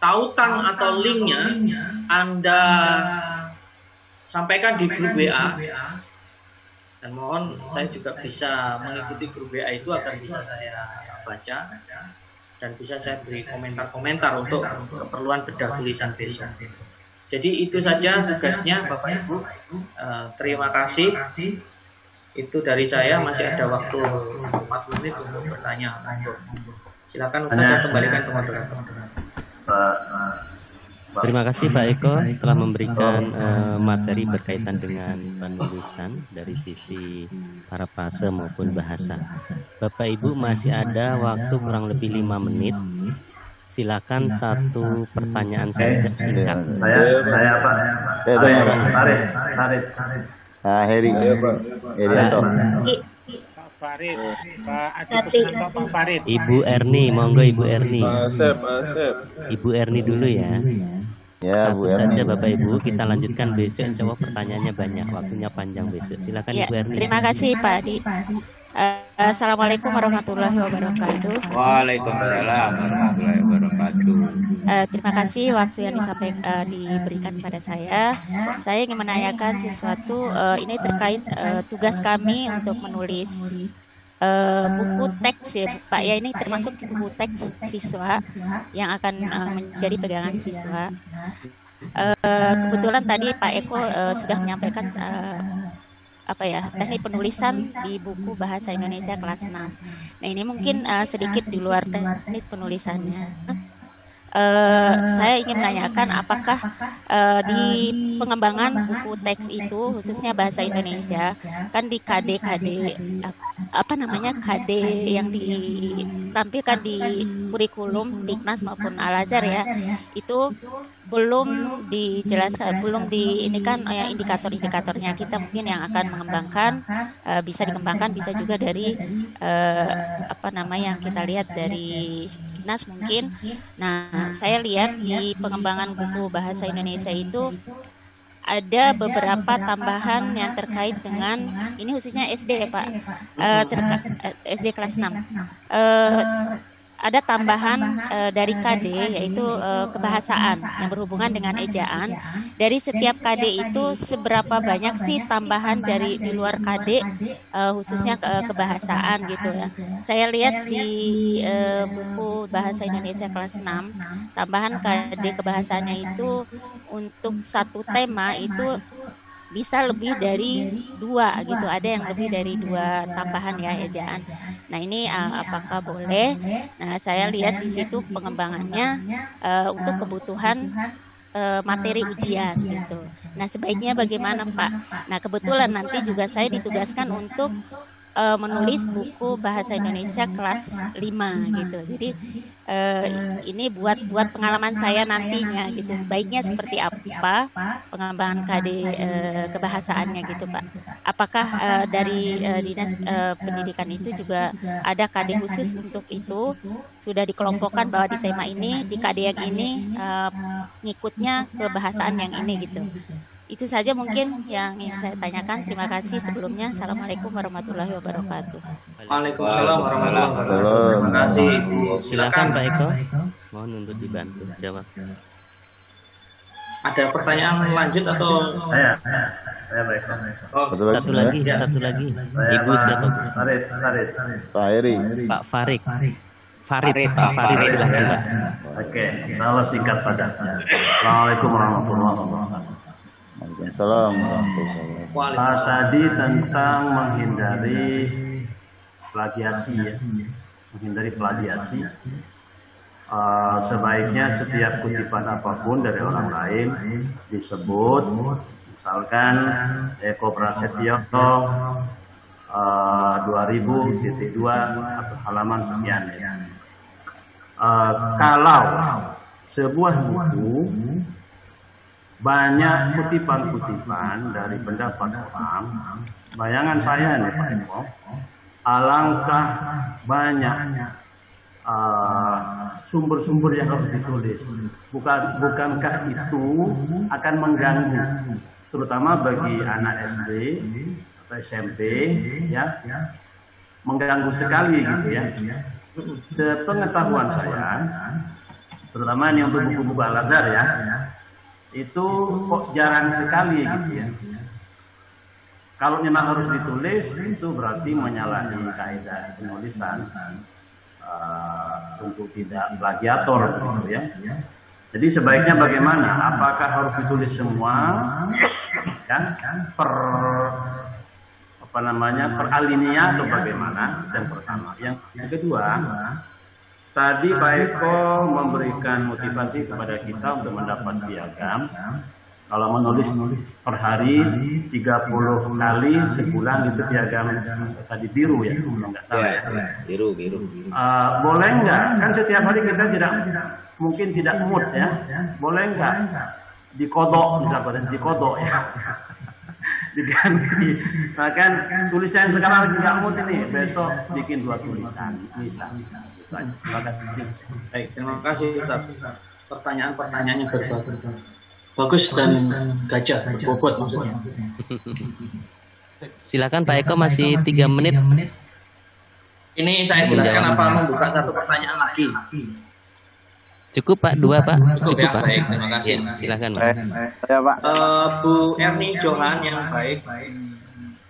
tautan atau linknya Anda sampaikan di grup WA. Dan mohon saya juga bisa mengikuti grup WA itu agar bisa saya baca dan bisa saya beri komentar-komentar untuk keperluan bedah tulisan besok. Jadi itu saja tugasnya Bapak Ibu. Terima kasih. Itu dari saya, masih ada waktu 40 menit untuk bertanya. Silakan Ustaz, saya kembalikan ke moderator. Terima kasih Pak Eko telah memberikan materi berkaitan dengan penulisan dari sisi parafrase maupun bahasa. Bapak Ibu masih ada waktu kurang lebih 5 menit. Silakan satu pertanyaan saja singkat. Saya Pak. Farid. Heri. Farid, Pak Adi Kusnanto, Pak Farid. Ibu Erni, monggo Ibu Erni. Asep. Ibu Erni dulu ya. Ya, satu saja Bapak Ibu, kita lanjutkan besok. Insya Allah pertanyaannya banyak, waktunya panjang besok. Silakan Ya, Ibu Erni. terima kasih Pak Adi. Assalamualaikum warahmatullahi wabarakatuh. Waalaikumsalam warahmatullahi wabarakatuh. Terima kasih waktu yang diberikan kepada saya. Saya ingin menanyakan sesuatu ini terkait tugas kami untuk menulis buku teks ya Pak ya, ini termasuk buku teks siswa yang akan menjadi pegangan siswa. Kebetulan tadi Pak Eko sudah menyampaikan teknik penulisan di buku Bahasa Indonesia kelas 6. Nah, ini mungkin sedikit di luar teknis penulisannya. Saya ingin menanyakan apakah di pengembangan buku teks itu khususnya bahasa Indonesia kan di KD yang ditampilkan di kurikulum Diknas maupun Al-Azhar ya, itu belum dijelaskan, belum diinikan indikator-indikatornya. Kita mungkin yang akan mengembangkan bisa dikembangkan, bisa juga dari yang kita lihat dari Diknas mungkin. Nah, saya lihat di pengembangan buku bahasa Indonesia itu ada beberapa tambahan yang terkait dengan ini khususnya SD ya Pak, SD kelas 6. ada tambahan dari KD, yaitu kebahasaan yang berhubungan dengan ejaan. Dari setiap KD itu seberapa banyak sih tambahan dari di luar KD, khususnya kebahasaan gitu ya. Saya lihat di buku Bahasa Indonesia kelas 6, tambahan KD kebahasaannya itu untuk satu tema itu bisa lebih dari 2 gitu, ada yang lebih dari 2 tambahan ya ejaan. Nah ini apakah boleh? Nah saya lihat di situ pengembangannya untuk kebutuhan materi ujian gitu. Nah sebaiknya bagaimana Pak? Nah kebetulan nanti juga saya ditugaskan untuk menulis buku Bahasa Indonesia kelas 5 gitu. Jadi ini buat pengalaman saya nantinya gitu. Baiknya seperti apa pengembangan KD kebahasaannya gitu Pak. Apakah dari Dinas Pendidikan itu juga ada KD khusus untuk itu? Sudah dikelompokkan bahwa di tema ini, di KD yang ini ngikutnya kebahasaan yang ini gitu. Itu saja mungkin yang ingin saya tanyakan. Terima kasih sebelumnya. Assalamualaikum warahmatullahi wabarakatuh. Waalaikumsalam warahmatullahi wabarakatuh. Terima kasih Ibu. Silakan Pak Eko. Mohon untuk dibantu jawab. Ada pertanyaan lanjut atau? Saya Pak Eko. Oh, Satu lagi. Ibu siapa Bu? Farid. Pak Heri. Pak Farid. Pak Farid silakan Pak. Oke, salah singkat pada. Assalamualaikum warahmatullahi wabarakatuh. Waalaikumsalam. Tadi tentang menghindari plagiasi ya. Menghindari plagiasi. Sebaiknya setiap kutipan apapun dari orang lain disebut, misalkan Eko Prasetyo 2000.2 atau halaman sekian ya. Kalau sebuah buku banyak kutipan-kutipan dari pendapat orang, bayangan saya nih Pak Eko, alangkah banyak sumber-sumber yang harus ditulis. Bukankah itu akan mengganggu, terutama bagi anak SD atau SMP, ya, mengganggu sekali gitu ya. Sepengetahuan saya, terutama ini untuk buku-buku Al-Azhar ya, itu kok jarang sekali gitu ya. Kalau memang harus ditulis, itu berarti menyalahi kaidah penulisan, tentu tidak plagiator gitu ya. Jadi sebaiknya bagaimana? Apakah harus ditulis semua, kan? Per alinea atau bagaimana? Yang pertama. Yang kedua, tadi Pak Eko memberikan motivasi kepada kita untuk mendapat piagam. Kalau menulis per hari 30 kali sebulan itu piagam tadi biru ya, kalau nggak salah ya. Biru. Boleh nggak? Kan setiap hari kita mungkin tidak mood ya. Boleh nggak dikodok misalkan, dikodok ya. Diganti. Nah kan tulisan sekarang lagi nggak mood ini, besok bikin 2 tulisan misalnya. Terima kasih. Baik, terima kasih Ustaz. Pertanyaan-pertanyaannya bagus dan gajah, berbobot maksudnya. Silakan Pak Eko, masih 3 menit. Ini saya jelaskan apa membuka satu pertanyaan lagi. Cukup Pak, 2 Pak. Cukup ya, Pak. Baik, terima kasih. Ya, silakan Pak. Saya Pak. Bu Erni Johan yang baik,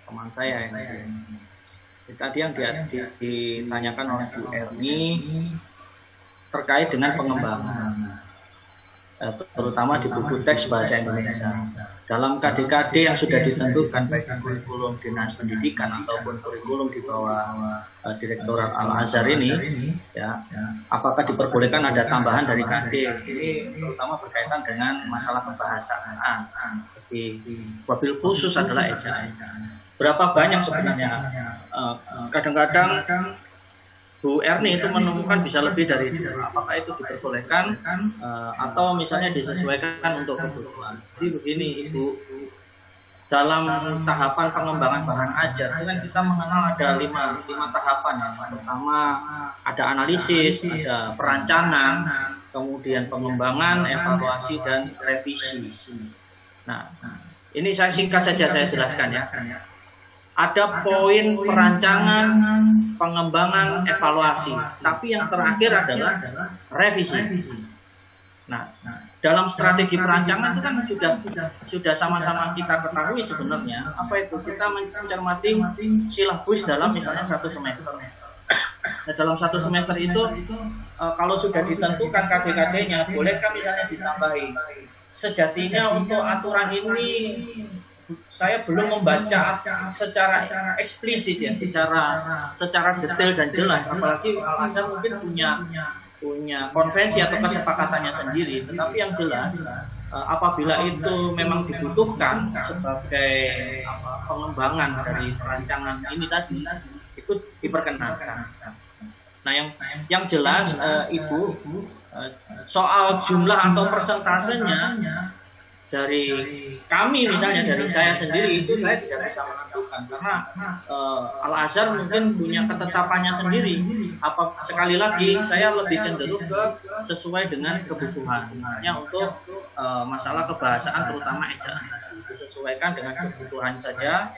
teman saya ini. Tadi yang ditanyakan oleh Bu Erni terkait dengan pengembangan, terutama di buku teks bahasa Indonesia. Dalam KD-KD yang sudah ditentukan baik di kurikulum Dinas Pendidikan ataupun kurikulum di bawah Direktorat Al-Azhar ini, ya, apakah diperbolehkan ada tambahan dari KD? Ini terutama berkaitan dengan masalah kebahasaan. Seperti wabil khusus adalah ejaan. Berapa banyak sebenarnya? Kadang-kadang Bu Erni itu menemukan bisa lebih dari itu. Apakah itu diperbolehkan atau misalnya disesuaikan untuk kebutuhan? Jadi begini Ibu, dalam tahapan pengembangan bahan ajar itu kan kita mengenal ada lima tahapan ya. Pertama ada analisis, ada perancangan, kemudian pengembangan, evaluasi dan revisi. Nah, ini saya singkat saja saya jelaskan ya. Ada poin perancangan, pengembangan, evaluasi. Tapi yang terakhir adalah revisi. Nah, dalam strategi perancangan itu kan sudah sama-sama kita ketahui sebenarnya apa itu kita mencermati silabus dalam misalnya 1 semester. Nah, dalam 1 semester itu kalau sudah ditentukan KD-KD-nya, bolehkah misalnya ditambahi? Sejatinya untuk aturan ini saya belum membaca secara eksplisit ya, secara detail dan jelas. Apalagi Al-Azhar mungkin punya konvensi atau kesepakatannya sendiri. Tetapi yang jelas apabila itu memang dibutuhkan sebagai pengembangan dari perancangan ini tadi, itu diperkenankan. Nah, yang jelas Ibu, soal jumlah atau persentasenya dari kami misalnya, dari saya sendiri itu saya tidak bisa menentukan karena Al-Azhar mungkin punya ketetapannya sendiri. Sekali lagi saya lebih cenderung ke sesuai dengan kebutuhan. Misalnya untuk masalah kebahasaan terutama ejaan disesuaikan dengan kebutuhan saja.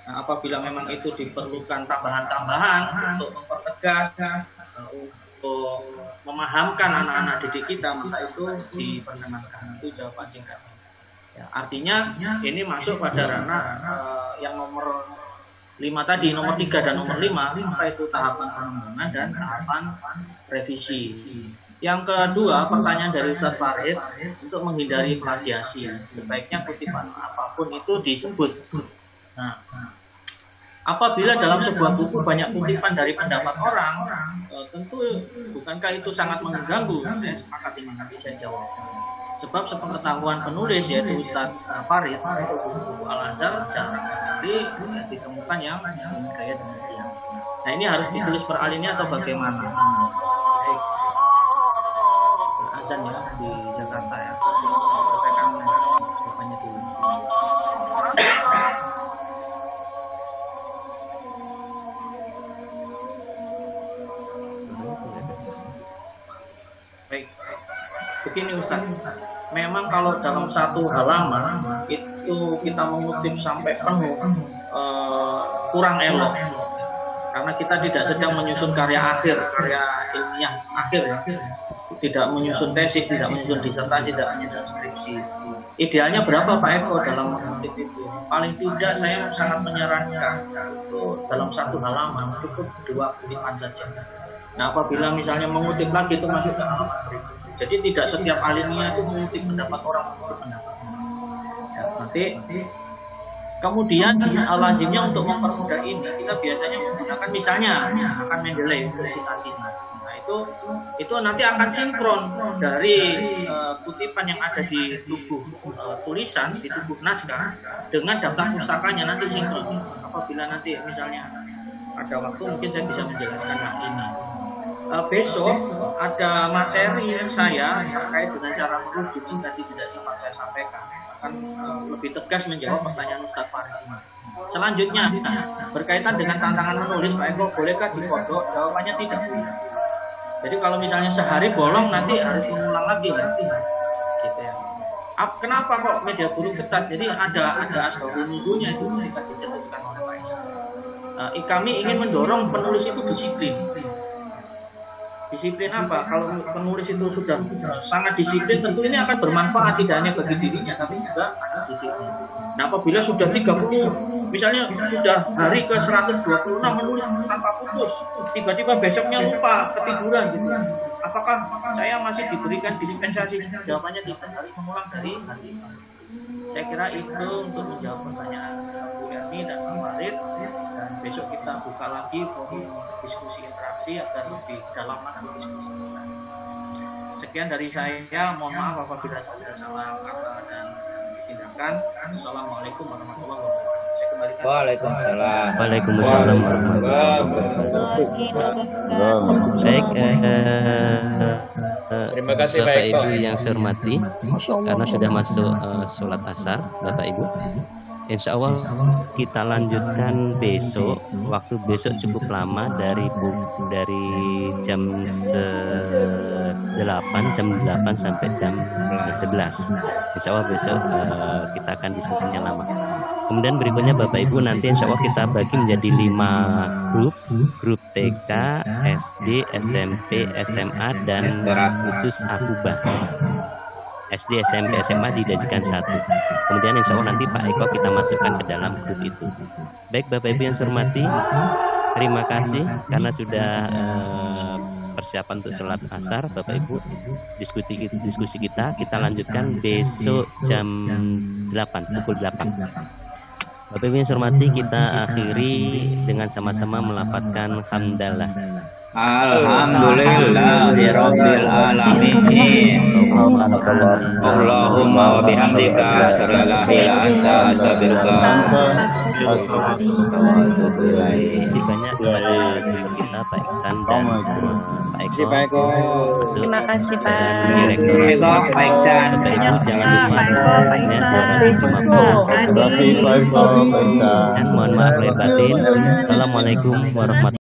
Nah, apabila memang itu diperlukan tambahan-tambahan untuk mempertegas, untuk memahamkan anak-anak didik kita, maka itu diperkenankan. Itu jawaban singkat. Ya, artinya ini masuk pada ranah yang nomor 5 tadi, nomor 3 dan nomor 5, apa itu tahapan pengembangan dan tahapan revisi. Yang kedua, pertanyaan dari Ustaz Farid, untuk menghindari plagiasi, sebaiknya kutipan apapun itu disebut. Nah, apabila dalam sebuah buku banyak kutipan dari pendapat orang, tentu bukankah itu sangat mengganggu? Saya sepakat ini, nanti saya jawab. Sebab sepengetahuan penulis yaitu Ustaz Farid, untuk buku Al-Azhar jarang sekali ditemukan yang gaya demikian. Nah, ini harus ditulis per alinea atau bagaimana? Baik. Azan ya di Jakarta ya. Selesaikan jawabannya dulu. Baik. Begini Ustaz, memang kalau dalam satu halaman itu kita mengutip sampai penuh kurang elok, karena kita tidak sedang menyusun karya akhir, karya ilmiah akhir, tidak menyusun tesis, tidak menyusun disertasi, tidak menyusun skripsi. Idealnya berapa Pak Eko dalam mengutip itu? Paling tidak saya sangat menyarankan untuk dalam satu halaman cukup 2 kutipan saja. Nah, apabila misalnya mengutip lagi itu masuk ke halaman berikutnya. Jadi tidak setiap alinea itu mengutip pendapat orang, mengutip pendapat. Ya, nanti kemudian lazimnya untuk mempermudah ini kita biasanya menggunakan misalnya akan Mendeley untuk citasinya. Nah, itu nanti akan sinkron dari kutipan yang ada di tubuh tulisan, di tubuh naskah dengan daftar pustakanya, nanti sinkron. Apabila nanti misalnya ada waktu mungkin saya bisa menjelaskan hal ini. Besok ada materi saya terkait dengan cara merujuk yang tadi tidak sempat saya sampaikan, akan lebih tegas menjawab pertanyaan Ustaz Farid. Selanjutnya berkaitan dengan tantangan menulis, Pak Eko, bolehkah dikodok? Jawabannya tidak. Jadi kalau misalnya sehari bolong nanti harus mengulang lagi, gitu ya. Kenapa kok media guru ketat? Jadi ada asbabun nuzulnya itu ketika dicetuskan oleh Pak Isa. Kami ingin mendorong penulis itu disiplin. Disiplin apa? Kalau penulis itu sudah sangat disiplin, tentu ini akan bermanfaat tidak hanya bagi dirinya, tapi juga anak didiknya. Nah, apabila sudah 30, misalnya sudah hari ke 126 menulis tanpa putus, tiba-tiba besoknya lupa, ketiduran gitu. Apakah saya masih diberikan dispensasi? Jawabannya tidak, harus mengulang dari hati. Saya kira itu untuk menjawab pertanyaan Bu Yani dan Pak Farid. Dan besok kita buka lagi forum diskusi interaksi agar lebih dalam lagi diskusi kita. Sekian dari saya, mohon maaf apabila saya salah kata dan tindakan. Assalamualaikum warahmatullahi wabarakatuh. Saya kembalikan. Waalaikumsalam. Waalaikumsalam warahmatullahi wabarakatuh. Baik, terima kasih Bapak Pak Ibu yang saya hormati, karena sudah masuk sholat asar, Bapak Ibu. Insya Allah kita lanjutkan besok. Waktu besok cukup lama dari jam 8 sampai jam 11. Insya Allah besok kita akan diskusinya lama. Kemudian berikutnya Bapak Ibu nanti insya Allah kita bagi menjadi 5 grup TK, SD, SMP, SMA, dan khusus akubah. SD, SMP, SMA didajikan 1. Kemudian insya Allah nanti Pak Eko kita masukkan ke dalam grup itu. Baik Bapak Ibu yang saya hormati, terima kasih karena sudah persiapan untuk sholat asar. Bapak Ibu, diskusi kita lanjutkan besok jam 8, pukul 8. Bapak Ibu yang saya hormati, kita akhiri dengan sama-sama melafadzkan hamdalah. Alhamdulillahirabbil alamin. Allahumma wa bihamdika asyhadu an la ilaha illa anta astaghfiruka wa atubu ilaik. Terima kasih banyak kepada sumber kita Pak Iksan dan Pak Eko. Terima kasih Pak Direktur Pak Iksan. Bapak Ibu jangan lupa Pak Iksan. dan mohon maaf lahir batin. Assalamualaikum warahmatullahi wabarakatuh.